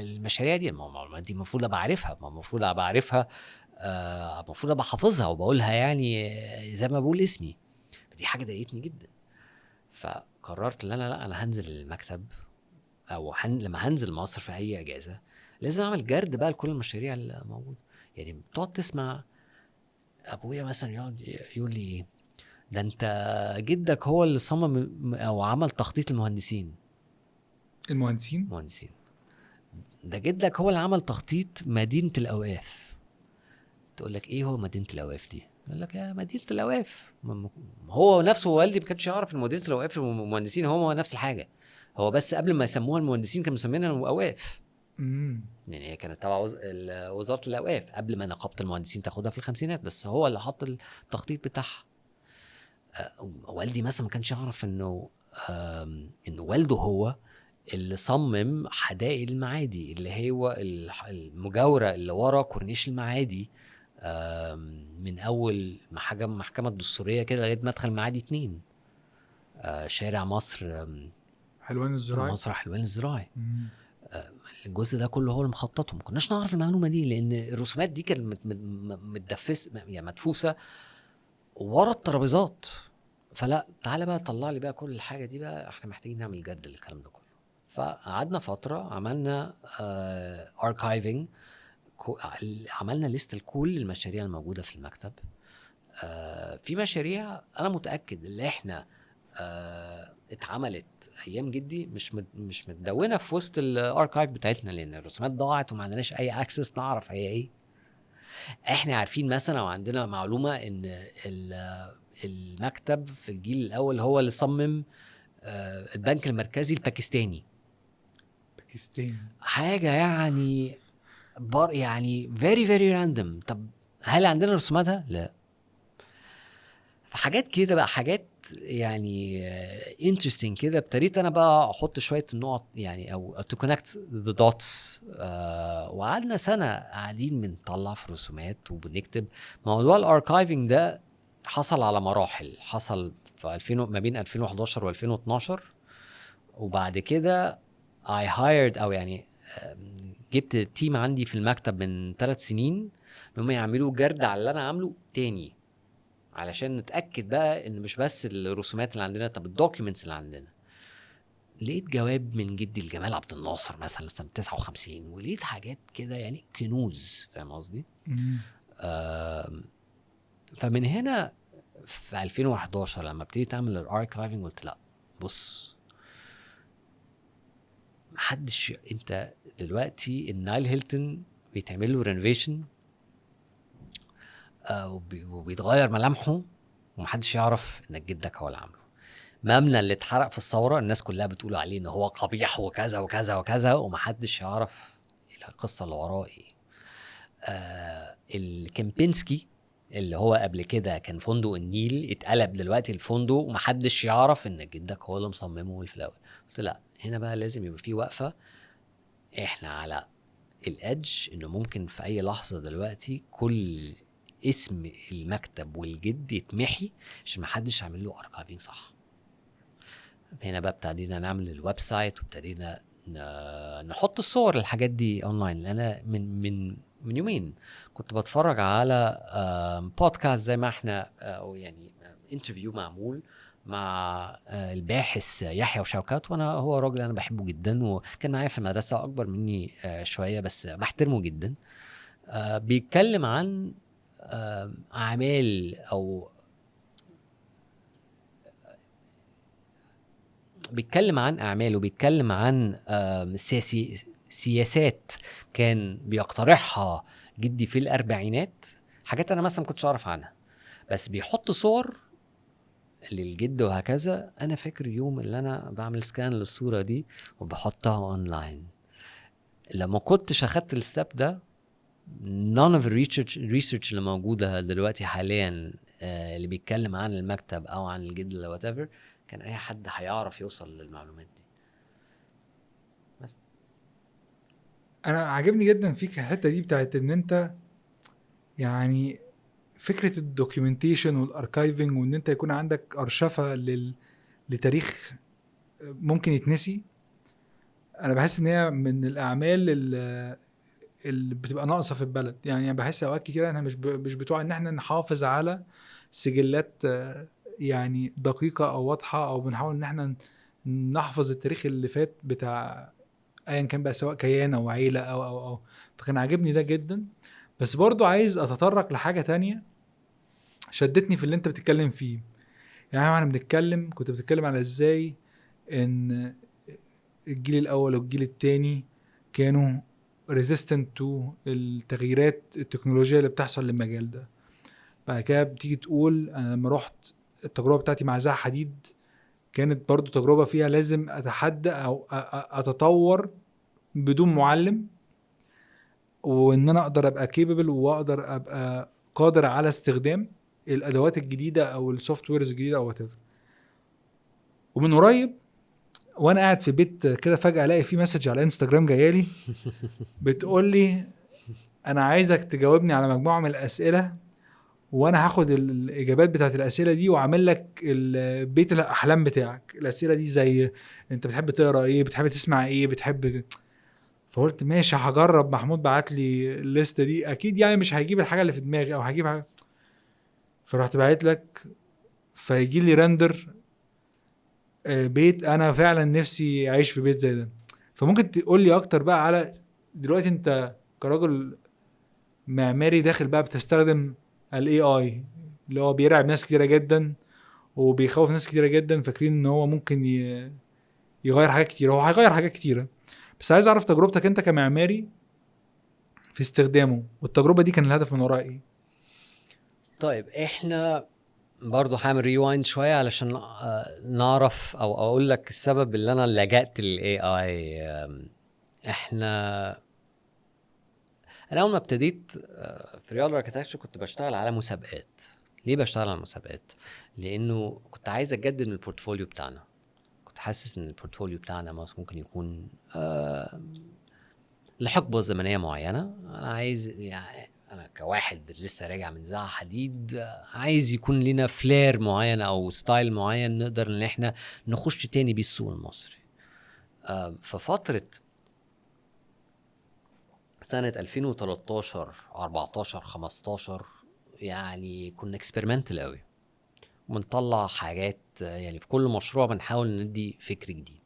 المشاريع دي. المعلومات دي المفروض ابقى عارفها، المفروض ابقى عارفها، المفروض ابقى حافظها وبقولها يعني زي ما بقول اسمي. دي حاجه ضايقتني جدا. فقررت ان انا هنزل المكتب، او لما هنزل مصر في اي اجازه لازم اعمل جرد بقى لكل المشاريع اللي موجوده. يعني بتقعد تسمع ابويا مثلا يقعد يقول لي ايه ده، انت جدك هو اللي صمم او عمل تخطيط المهندسين. مهندسين. ده جدك هو اللي عمل تخطيط مدينه الاوقاف. تقول لك ايه هو مدينه الاوقاف دي؟ يقول لك يا مدينه الاوقاف. هو نفسه والدي ما كانش يعرف ان مدينه الاوقاف المهندسين هو نفس الحاجه، هو بس قبل ما يسموها المهندسين كانوا مسمينها الاوقاف. يعني هي كانت تبع وزاره الاوقاف قبل ما نقابه المهندسين تاخدها في الخمسينات، بس هو اللي حط التخطيط بتاعها. والدي مثلا ما كانش يعرف انه والده هو اللي صمم حدائق المعادي، اللي هو المجاوره اللي ورا كورنيش المعادي، من اول محكمة الدستورية كده لغاية مدخل معادي 2، شارع مصر، حلوان الزراعي، مسرح حلوان الزراعي. الجزء ده كله هو اللي مخططه. ما كناش نعرف المعلومة دي لأن الرسومات دي كانت متدفس يعني مدفوسة ورا الترابيزات. فلا تعالى بقى طلع لي بقى كل الحاجة دي بقى، احنا محتاجين نعمل جرد للكلام ده كله. فقعدنا فترة عملنا اركايفنج، عملنا ليست لكل المشاريع الموجودة في المكتب. في مشاريع انا متاكد اللي احنا اتعملت ايام جدي مش متدونه في وسط الاركايف بتاعتنا، لان الرسومات ضاعت وما عندناش اي اكسس نعرف هي ايه. احنا عارفين مثلا وعندنا معلومه ان المكتب في الجيل الاول هو اللي صمم البنك المركزي الباكستاني. حاجه يعني يعني very very random. طب هل عندنا رسوماتها؟ لا. فحاجات كده بقى، حاجات يعني interesting كده. ابتديت انا بقى احط شويه النقط يعني او to connect the dots. وقعدنا سنه قاعدين بنطلع في رسومات وبنكتب. موضوع الاركايفنج ده حصل على مراحل، حصل في 2000 ما بين 2011 و2012. وبعد كده I hired او يعني جبت تيم عندي في المكتب من 3 سنين انهم يعملوا جرد على اللي انا عامله تاني، علشان نتاكد بقى ان مش بس الرسومات اللي عندنا، طب الدوكيومنتس اللي عندنا. لقيت جواب من جدي لجمال عبد الناصر مثلا سنه 59، ولقيت حاجات كده يعني كنوز، فاهم قصدي؟ فمن هنا في 2011 لما ابتديت اعمل الاركايفنج قلت لا بص، محدش، انت دلوقتي النايل هيلتون بيتعمل له رينوفيشن وبيتغير ملامحه ومحدش يعرف انك جدك هو اللي عامله. مبنى اللي اتحرق في الثوره الناس كلها بتقول عليه ان هو قبيح وكذا وكذا وكذا، ومحدش يعرف القصه اللي وراه ايه. الكمبينسكي اللي هو قبل كده كان فندق النيل اتقلب دلوقتي الفندق ومحدش يعرف ان جدك هو اللي مصممه في الاول. قلت لا، هنا بقى لازم يبقى في وقفه. احنا على الادج انه ممكن في اي لحظه دلوقتي كل اسم المكتب والجد يتمحي عشان محدش عامل له اركايفنج صح. هنا بقى ابتدينا نعمل الويب سايت وابتدينا نحط الصور الحاجات دي اونلاين. انا من يومين كنت بتفرج على بودكاست زي ما احنا او يعني انترفيو معمول مع الباحث يحيى وشوكات، وانا هو راجل انا بحبه جدا وكان معايا في المدرسه، اكبر مني شويه بس بحترمه جدا. بيتكلم عن اعمال او بيتكلم عن اعمال وبيتكلم عن سياسات كان بيقترحها جدي في الاربعينات، حاجات انا مثلا ما كنتش اعرف عنها، بس بيحط صور للجد وهكذا. انا فاكر يوم اللي انا بعمل سكان للصوره دي وبحطها اونلاين، لما كنتش اخدت الستep ده none of the research اللي موجوده دلوقتي حاليا اللي بيتكلم عن المكتب او عن الجد ولا whatever، كان اي حد هيعرف يوصل للمعلومات دي. بس انا عاجبني جدا فيك الحته دي بتاعت ان انت يعني فكره الدوكيومنتيشن والاركايفنج، وان انت يكون عندك ارشفه لتاريخ ممكن يتنسي. انا بحس ان هي من الاعمال اللي بتبقى ناقصه في البلد. يعني انا بحس اوقات كتير احنا مش بتوع ان احنا نحافظ على سجلات يعني دقيقه او واضحه، او بنحاول ان احنا نحفظ التاريخ اللي فات بتاع ايا كان بقى، سواء كيان او عيله او فكان عاجبني ده جدا. بس برضو عايز اتطرق لحاجه تانية شدتني في اللي انت بتتكلم فيه. يعني احنا بنتكلم، كنت بتتكلم على ازاي ان الجيل الاول والجيل التاني كانوا resistant to التغييرات التكنولوجية اللي بتحصل للمجال ده. بعد كده بتيجي تقول انا لما رحت التجربة بتاعتي مع زها حديد كانت برضو تجربة فيها لازم اتحدى او اتطور بدون معلم، وان انا اقدر ابقى capable واقدر ابقى قادر على استخدام الادوات الجديدة او السوفت ويرز الجديدة او whatever. ومن قريب وانا قاعد في بيت كده فجأة الاقي في مسج على انستجرام جايالي بتقول لي انا عايزك تجاوبني على مجموعة من الاسئلة، وانا هاخد الاجابات بتاعت الاسئلة دي واعمل لك بيت الاحلام بتاعك. الاسئلة دي زي انت بتحب تقرا ايه، بتحب تسمع ايه، بتحب. فقلت ماشي هجرب. محمود بعت لي الليستة دي، اكيد يعني مش هيجيب الحاجة اللي في دماغي او هجيب حاجة. فرحت بعت لك، فيجي لي رندر بيت انا فعلا نفسي اعيش في بيت زي ده. فممكن تقول لي اكتر بقى على دلوقتي انت كراجل معماري داخل بقى بتستخدم الاي اي اللي هو بيرعب ناس كتيره جدا وبيخوف ناس كتيره جدا، فاكرين ان هو ممكن يغير حاجات كتيره. هو هيغير حاجات كتيره، بس عايز اعرف تجربتك انت كمعماري في استخدامه، والتجربه دي كان الهدف من وراها ايه؟ طيب احنا برضو هعمل ريوايند شوية علشان نعرف او اقول لك السبب اللي انا لجأت للاي اي. احنا انا اول ما ابتديت في ريال اركتكتشر كنت بشتغل على مسابقات. ليه بشتغل على مسابقات؟ لانه كنت عايز اجدد من البورتفوليو بتاعنا. كنت حاسس ان البورتفوليو بتاعنا ممكن يكون لحقبة زمنية معينة. انا عايز يعني انا كواحد لسه راجع من زها حديد عايز يكون لنا فلير معين او ستايل معين نقدر ان احنا نخش تاني بيه السوق المصري. ففترة سنة 2013 14 15 يعني كنا اكسبيرمنتال قوي، وبنطلع حاجات يعني في كل مشروع بنحاول ندي فكر جديد.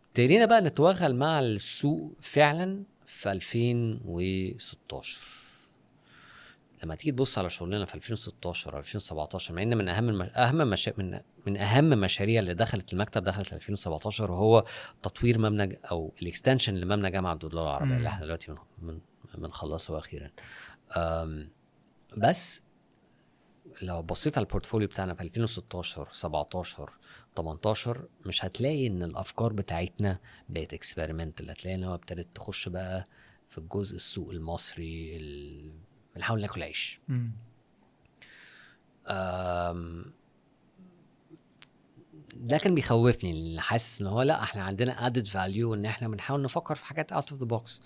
ابتدينا بقى نتوغل مع السوق فعلا في 2016. لما تيجي تبص على شغلنا في 2016 2017، مع ان من من اهم مشاريع اللي دخلت المكتب دخلت 2017 وهو تطوير مبنى او الاكستنشن لمبنى جامعه الدول العربيه اللي احنا دلوقتي بنخلصه اخيرا. بس لو بصيت على البورتفوليو بتاعنا في 2016 17 18 مش هتلاقي ان الافكار بتاعتنا بقت اكسبيرمنتال. هتلاقي ان هو ابتدت تخش بقى في الجزء السوق المصري بنحاول ناكل عيش. ده كان بيخوفني لان حاسس ان هو لا احنا عندنا added value وان احنا بنحاول نفكر في حاجات out of the box.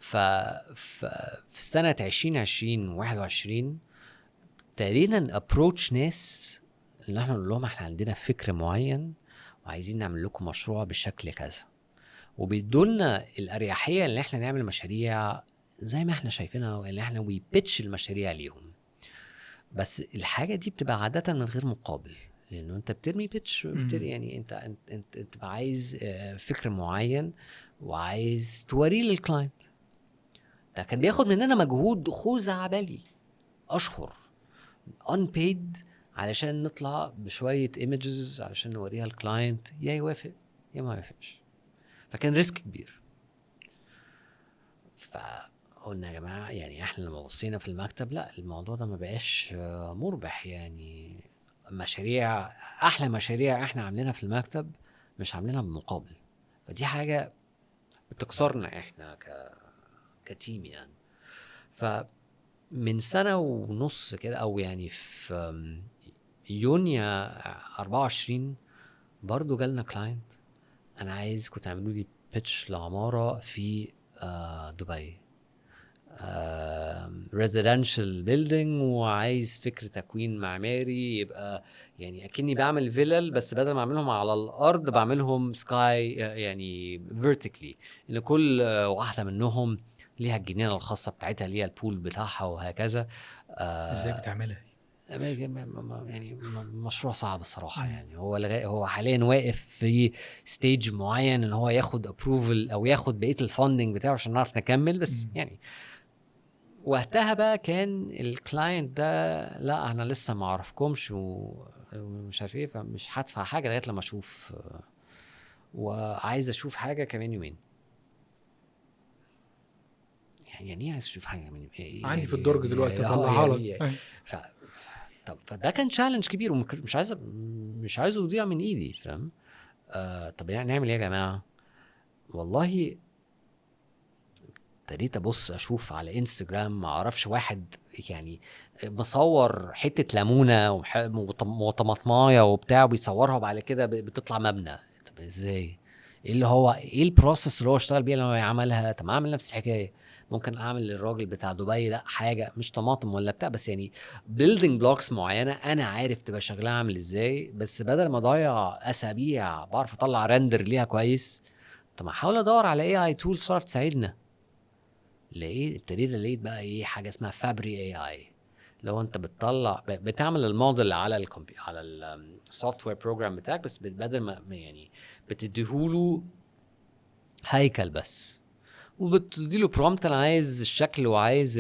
في سنة 2020 21 ابتدينا نابروتش ناس اللي احنا نقول لهم احنا عندنا فكر معين وعايزين نعمل لكم مشروع بالشكل كذا، وبيدولنا الاريحيه اللي احنا نعمل مشاريع زي ما احنا شايفينها اللي احنا ويبيتش المشاريع ليهم. بس الحاجه دي بتبقى عاده من غير مقابل، لانه انت بترمي بيتش يعني انت بتبقى عايز فكر معين وعايز توريه للكلاينت. ده كان بياخد مننا مجهود خزعبلي اشهر unpaid علشان نطلع بشوية images علشان نوريها الكلاينت، يا يوافق يا ما يوافقش. فكان ريسك كبير. قلنا يا جماعه يعني احنا لما بصينا في المكتب لا الموضوع ده ما بقاش مربح يعني. مشاريع احلى مشاريع احنا عاملينها في المكتب مش عاملينها بمقابل، فدي حاجه بتكسرنا احنا كتيم يعني. فمن سنه ونص كده او يعني في يونيو 24 برضو جالنا كلاينت انا عايزكم تعملوا لي بيتش لعماره في دبي، ريزيدنشال بيلدينج، وعايز فكر تكوين معماري يبقى يعني اكني بعمل فيلل بس بدل ما اعملهم على الارض بعملهم سكاي يعني فيرتيكلي، ان كل واحده منهم ليها الجنينه الخاصه بتاعتها ليها البول بتاعها وهكذا. ازاي بتعملها دي؟ يعني مشروع صعب الصراحه يعني. هو حاليا واقف في ستيج معين ان هو ياخد ابروفل او ياخد بقيه الفاندنج بتاعه عشان نعرف نكمل، بس يعني وقتها بقى كان الكلاينت ده لا انا لسه ما اعرفكمش ومش عارف ايه، فمش هدفع حاجه لغايه لما اشوف، وعايز اشوف حاجه كمان يومين. يعني ايه عايز اشوف حاجه كمان يومين؟ عندي في الدرج دلوقتي اطلعها لك. طب فده كان تشالنج كبير مش عايزه يضيع من ايدي، فاهم؟ طب يعني نعمل ايه يا جماعه؟ والله ابتديت ابص اشوف على انستجرام ما اعرفش واحد يعني مصور حته ليمونه وطماطمايه وبتاع وبيصورها وبعد كده بتطلع مبنى. طب ازاي؟ ايه اللي هو ايه البروسيس اللي هو اشتغل بيها لما يعملها؟ طب اعمل نفس الحكايه، ممكن اعمل للراجل بتاع دبي ده حاجه مش طماطم ولا بتاع، بس يعني بيلدينج بلوكس معينه انا عارف تبقى شغلها عامل ازاي، بس بدل ما اضيع اسابيع بعرف اطلع رندر ليها كويس، طب احاول ادور على اي تولز تعرف تساعدنا. لقيت بقى ايه حاجه اسمها فابري اي اي. لو انت بتعمل الموديل على على السوفت وير بروجرام بتاعك، بس بدل ما يعني بتديهوله هيكل بس، وبتديله برومبت انا عايز الشكل وعايز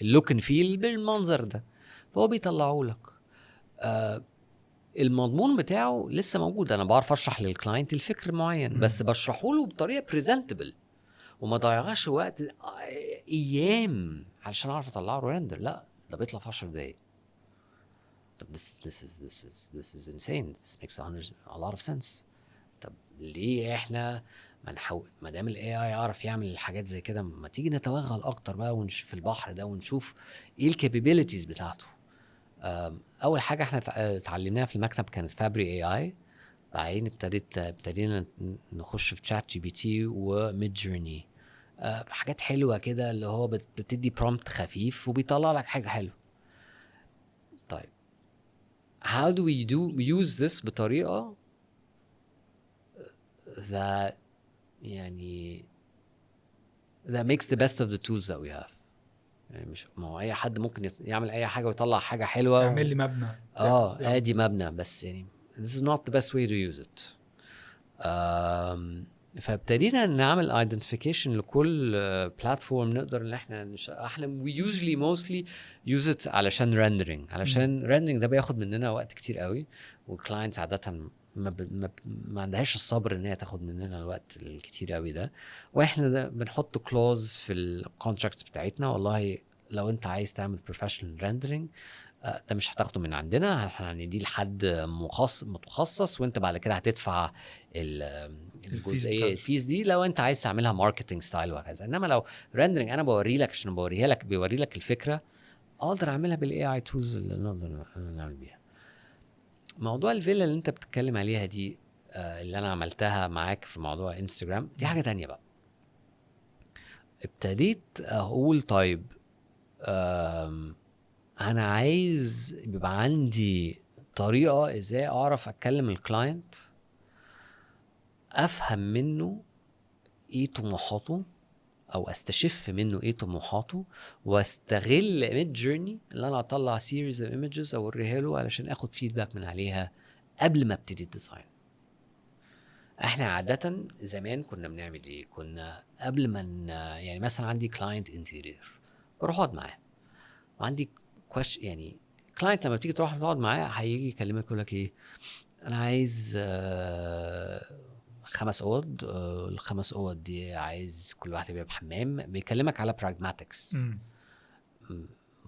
اللوك اند فيل بالمنظر ده، فهو بيطلعه لك. المضمون بتاعه لسه موجود، انا بعرف اشرح للكلاينت الفكر معين بس بشرحه له بطريقه بريزنتبل وما ضيعش وقت ايام علشان اعرف اطلعه ريندر. لا ده بيطلع في 10 دقايق. طب this is insane. This makes a lot of sense. طب ليه احنا ما نحاول ما دام الاي اي يعرف يعمل الحاجات زي كده، ما تيجي نتوغل اكتر بقى في البحر ده ونشوف ايه الكابابيلتيز بتاعته. اول حاجه احنا اتعلمناها في المكتب كانت فابري اي اي، بعدين ابتدينا نخش في تشات جي بي تي وميد جورني، حاجات حلوه كده اللي هو بتدي برومبت خفيف وبيطلع لك حاجه حلوه. طيب how do we use this بطريقه that يعني that makes the best of the tools that we have. يعني مش ما هو اي حد ممكن يعمل اي حاجه ويطلع حاجه حلوه اعمل لي مبنى. ادي مبنى، بس يعني this is not the best way to use it. فابتدينا نعمل identification لكل بلاتفورم نقدر ان احنا we usually mostly use it علشان rendering. علشان rendering ده بياخد مننا وقت كتير قوي، والكلاينتس عادة ما عندهاش الصبر ان هي تاخد مننا الوقت الكتير قوي ده، واحنا ده بنحط كلوز في الكونتراكتس بتاعتنا والله لو انت عايز تعمل professional rendering ده مش هتاخده من عندنا، احنا هنديه لحد متخصص وانت بعد كده هتدفع الجزئيه الفيز دي لو انت عايز تعملها ماركتنج ستايل وهكذا. انما لو ريندرنج انا بوري لك عشان بيوري لك الفكره، اقدر اعملها بالاي اي تولز اللي نقدر نعمل بيها. موضوع الفيلا اللي انت بتتكلم عليها دي اللي انا عملتها معاك في موضوع انستجرام دي حاجه تانية بقى. ابتديت اقول طيب انا عايز يبقى عندي طريقه ازاي اعرف اتكلم الكلاينت، افهم منه ايه طموحاته او استشف منه ايه طموحاته، واستغل ميد جيرني اللي انا اطلع سيريز اوف ايمجز اوريها له علشان اخد فيدباك من عليها قبل ما ابتدي الديزاين. احنا عاده زمان كنا بنعمل ايه؟ كنا قبل ما يعني مثلا عندي كلاينت انتيرير بروح اقعد معاه، وعندي يعني كلاينت لما بتيجي تروح تقعد معاه هيجي يكلمك يقول لك ايه، انا عايز 5 اوض، الخمس اوض دي عايز كل واحد يبقى بحمام. بيكلمك على براجماتكس.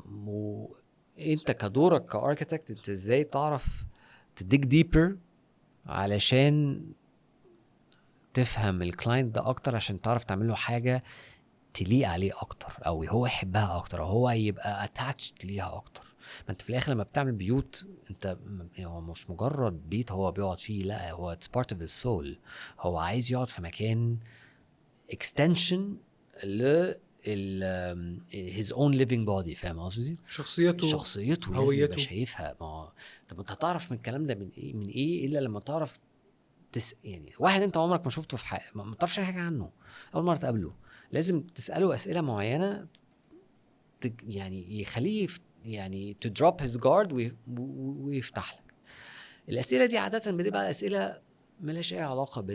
وانت كدورك كاركتكت انت ازاي تعرف تديك ديبر علشان تفهم الكلاينت ده اكتر، عشان تعرف تعمل له حاجه تليق عليه اكتر، او هو يحبها اكتر، او هو يبقى اتاتشد ليها اكتر. ما انت في الاخر لما بتعمل بيوت انت هو مش مجرد بيت هو بيقعد فيه، لا هو it's part of his soul. هو عايز يقعد في مكان extension ل his own living body. فاهم قصدي؟ شخصيته لازم يبقى شايفها. ما طب انت هتعرف من الكلام ده من ايه الا لما تعرف يعني واحد انت عمرك ما شفته في حياتك، ما تعرفش حاجه عنه، اول مره تقابله لازم تساله اسئله معينه يعني يخليه يعني to drop his guard ويفتح لك. الاسئله دي عاده بتبقى اسئله ملهاش اي علاقه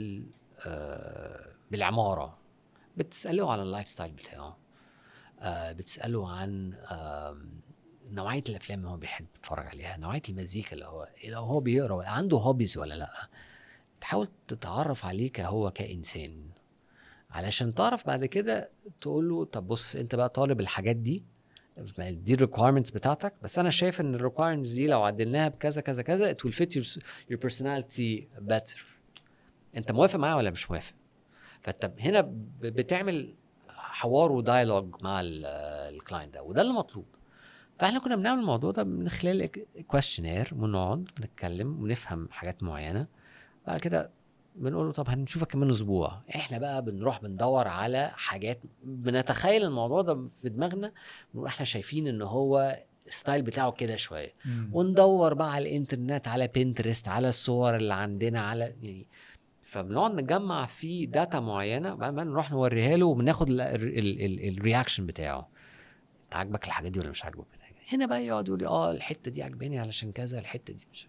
بالعماره. بتساله عن اللايف ستايل بتاعه، بتساله عن نوعيه الافلام اللي هو بيحب يتفرج عليها، نوعيه المزيكا اللي هو بيقرا، عنده هوبيز ولا لا. تحاول تتعرف عليه كهو كإنسان، علشان تعرف بعد كده تقول له طب بص انت بقى طالب الحاجات دي الريكويرمنتس بتاعتك، بس انا شايف ان الريكويرمنتس دي لو عدلناها بكذا كذا كذا it will fit your personality better. انت موافق معايا ولا مش موافق؟ فانت هنا بتعمل حوار ودايلوج مع الكلاينت ده، وده اللي مطلوب. فاحنا كنا بنعمل الموضوع ده من خلال كويشنير، ونقعد بنتكلم ونفهم حاجات معينه. بعد كده بنقول له طب هنشوفك كمان اسبوع. احنا بقى بنروح بندور على حاجات، بنتخيل الموضوع ده في دماغنا، واحنا شايفين ان هو الستايل بتاعه كده شويه، وندور بقى على الانترنت، على بينترست، على الصور اللي عندنا، على يعني فبنقعد نجمع فيه داتا معينه، بعد ما نروح نوريها له وبناخد الرياكشن بتاعه. انت عاجبك الحاجات دي ولا مش عاجبك؟ هنا بقى يقعد يقول لي الحته دي عجباني علشان كذا، الحته دي مش.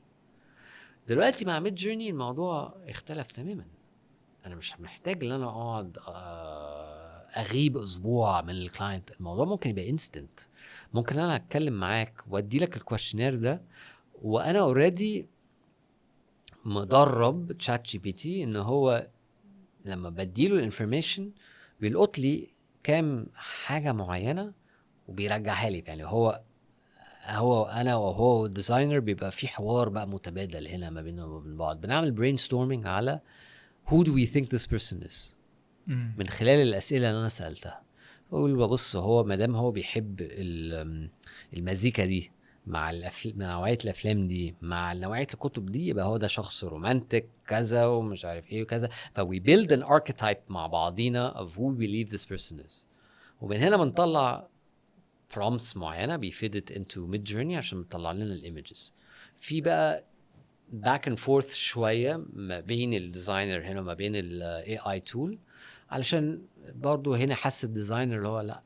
دلوقتي مع ميد جيرني الموضوع اختلف تماما. انا مش محتاج ان انا اقعد اغيب اسبوع من الكلاينت. الموضوع ممكن يبقى انستنت. ممكن انا اتكلم معاك وادي لك الكويشنير ده وانا اوريدي مدرب تشات جي بي تي ان هو لما بديله الانفورميشن بيلقط لي كام حاجه معينه وبيرجعها لي. يعني هو انا وهو الديزاينر بيبقى في حوار بقى متبادل هنا ما بيننا وبين بعض. بنعمل برين ستورمينج على who do we think this person is من خلال الاسئله اللي انا سالتها. اقول ببص هو مادام هو بيحب المزيكا دي مع نوعيه الافلام دي مع نوعيه الكتب دي، يبقى هو ده شخص رومانتك كذا ومش عارف ايه وكذا. فوي بيلد ان اركيتايب مع بعضينا of who we believe this person is. ومن هنا بنطلع prompts معينه بيفيدت into mid journey عشان نطلع لنا الايمجز. في بقى back and forth شويه ما بين الديزاينر هنا وما بين الاي اي تول، علشان برضو هنا حس الديزاينر اللي هو لا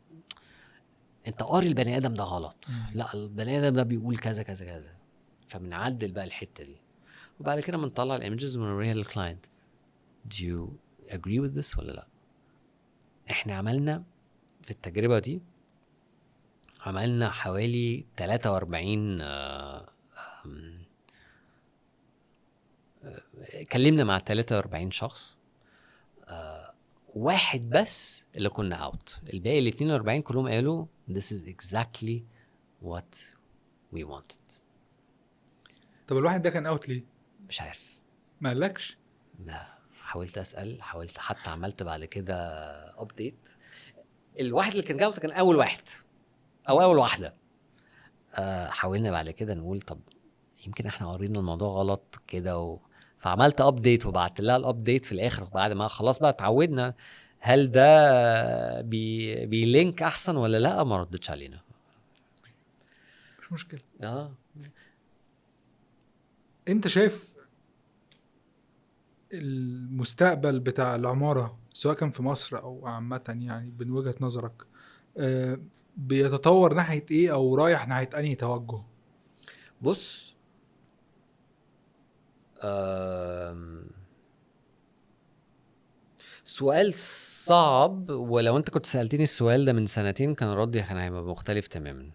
انت قاري البني ادم ده غلط، لا البني ادم ده بيقول كذا كذا كذا. فبنعدل بقى الحته دي، وبعد كده بنطلع الايمجز ونوريها للكلاينت. do you agree with this ولا لا؟ احنا عملنا في التجربه دي عملنا حوالي 43 كلمنا مع 43 شخص. واحد بس اللي كنا اوت، الباقي ال 42 كلهم قالوا this is exactly what we wanted. طب الواحد ده كان اوت ليه؟ مش عارف. ما قالكش؟ لا، حاولت اسال، حاولت حتى عملت بعد كده ابديت. الواحد اللي كان اوت كان اول واحد او اول واحده. حاولنا بعد كده نقول طب يمكن احنا قرينا الموضوع غلط كده فعملت ابديت وبعت لها الابديت في الاخر بعد ما خلاص بقى اتعودنا. هل ده بيلينك احسن ولا لا؟ ما ردتش علينا. مش مشكله. انت شايف المستقبل بتاع العماره سواء كان في مصر او عامه يعني من وجهه نظرك بيتطور ناحيه ايه او رايح ناحيه انهي توجه؟ بص سؤال صعب، ولو انت كنت سألتني السؤال ده من سنتين كان ردي كان هيبقى مختلف تماما.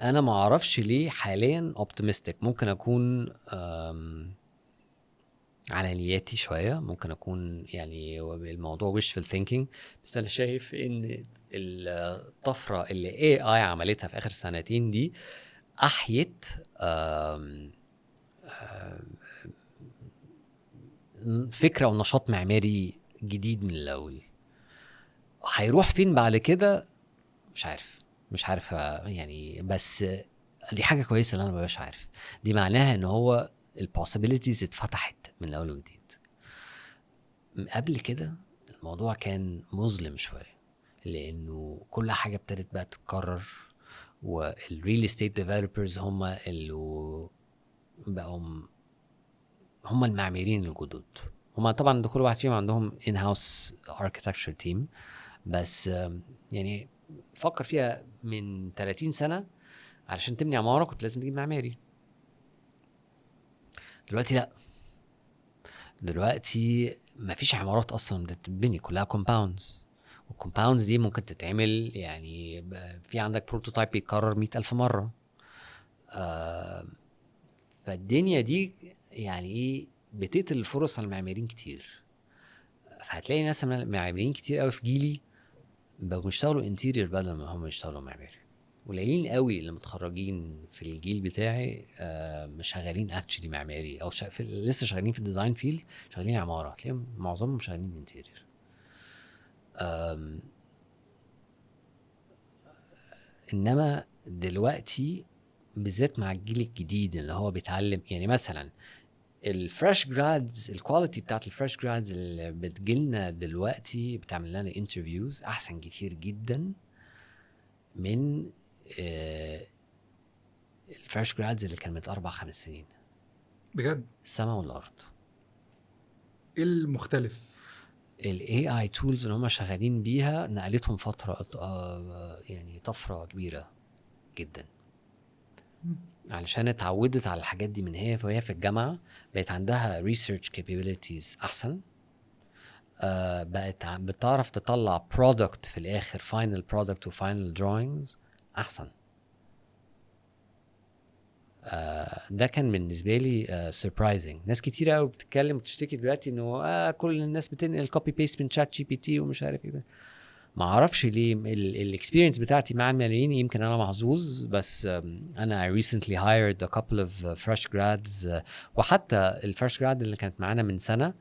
انا ما اعرفش ليه حاليا optimistic. ممكن اكون على نياتي شويه، ممكن اكون يعني الموضوع wishful thinking، بس انا شايف ان الطفره اللي AI عملتها في اخر سنتين دي احيت فكره ونشاط معماري جديد من الاول. هيروح فين بعد كده مش عارف يعني، بس دي حاجه كويسه اللي انا مبقاش عارف. دي معناها ان هو البوسيبيليتيز اتفتحت من الاول وجديد. قبل كده الموضوع كان مظلم شويه، لانه كل حاجه ابتدت بقى تتكرر، والريل استيت ديفلوبرز هم اللي بقوا هم المعماريين الجدد. هم طبعا كل واحد فيهم عندهم ان هاوس اركتكتشر تيم، بس يعني فكر فيها من 30 سنه علشان تبني عماره كنت لازم تجيب معماري. دلوقتي لا، دلوقتي مفيش عمارات اصلا بتتبني، كلها كومباوندز، والكومباوندز دي ممكن تتعمل يعني في عندك بروتوتايب بيتكرر 100,000 مره. فالدنيا دي يعني ايه بتقتل الفرص على المعماريين كتير. فهتلاقي ناس معماريين كتير قوي في جيلي بقوا بيشتغلوا انتيرير بدل ما هم يشتغلوا معماري. قليلين قوي اللي متخرجين في الجيل بتاعي مش شغالين اكشلي معماري، او لسه شغالين في الديزاين فيلد، شغالين عماره، تلاقيهم معظمهم شغالين انتيرير. انما دلوقتي بالذات مع الجيل الجديد اللي هو بيتعلم، يعني مثلا الفريش جرادز، الكواليتي بتاعت الفريش جرادز اللي بتجيلنا دلوقتي بتعمل لنا انترفيوز احسن كتير جدا من الفريش جرادز اللي كان من 4-5 سنين. بجد السما والارض. ايه المختلف؟ الاي اي تولز اللي هم شغالين بيها نقلتهم فتره يعني طفره كبيره جدا، علشان اتعودت على الحاجات دي من وهي في الجامعه، بقت عندها ريسيرش كابابيلتيز احسن، بقت بتعرف تطلع برودكت في الاخر، فاينل برودكت وفاينل دراينجز احسن. ده كان بالنسبه لي سربرايزنج. ناس كتير قوي بتتكلم وتشتكي دلوقتي انه كل الناس بتنقل كوبي بيست من شات جي بي تي ومش عارف ايه. ما اعرفش ليه الاكسبيرينس بتاعتي مع المعماريين، يمكن انا محظوظ، بس انا recently hired a couple of fresh grads، وحتى الفريش جراد اللي كانت معانا من سنه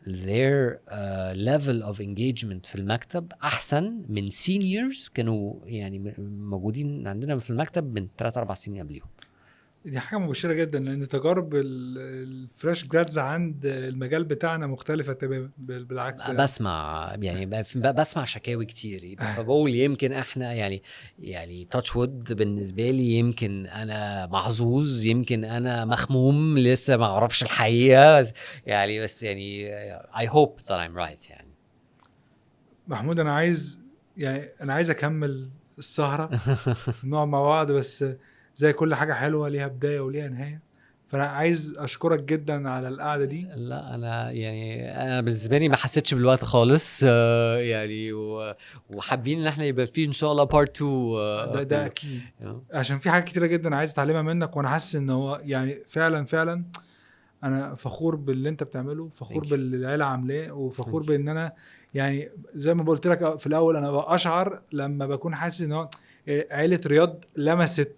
their level of engagement في المكتب احسن من seniors كانوا يعني موجودين عندنا في المكتب من 3-4 سنين قبليهم. دي حاجه مبشره جدا، لان تجارب الفريش جرادز عند المجال بتاعنا مختلفه تماما. بالعكس بسمع يعني بسمع شكاوي كتير، فبقول يمكن احنا يعني تاتش وود بالنسبه لي، يمكن انا محظوظ، يمكن انا مخموم لسه ما اعرفش الحقيقه يعني، بس يعني I hope that I'm right يعني. محمود، انا عايز اكمل السهره نقعد مع بعض، بس زي كل حاجه حلوه ليها بدايه وليها نهايه، فانا عايز اشكرك جدا على القعده دي. لا انا بالنسبه لي ما حسيتش بالوقت خالص يعني، وحابين ان احنا يبقى فيه ان شاء الله بارت 2. ده اكيد، عشان في حاجات كتيره جدا عايز اتعلمها منك، وانا حاسس ان هو يعني فعلا انا فخور باللي انت بتعمله، فخور باللي العيله عاملاه، وفخور بان انا يعني زي ما قلت لك في الاول، انا بشعر لما بكون حاسس ان هو عيله رياض لمست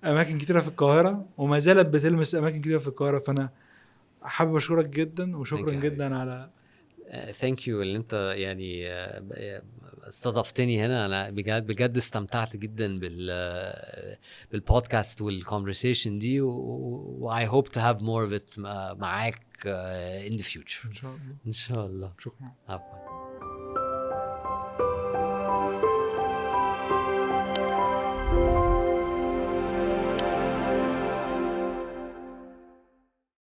اماكن كتيره في القاهره، وما زالت بتلمس اماكن كتيره في القاهره. فانا حابب اشكرك جدا، وشكرا جدا على ثانك يو اللي انت يعني استضفتني هنا. انا بجد استمتعت جدا بالبودكاست والكونفرسيشن دي، و I hope to have more of it معاك in the future ان شاء الله. ان شاء الله. شكرا. عفوا.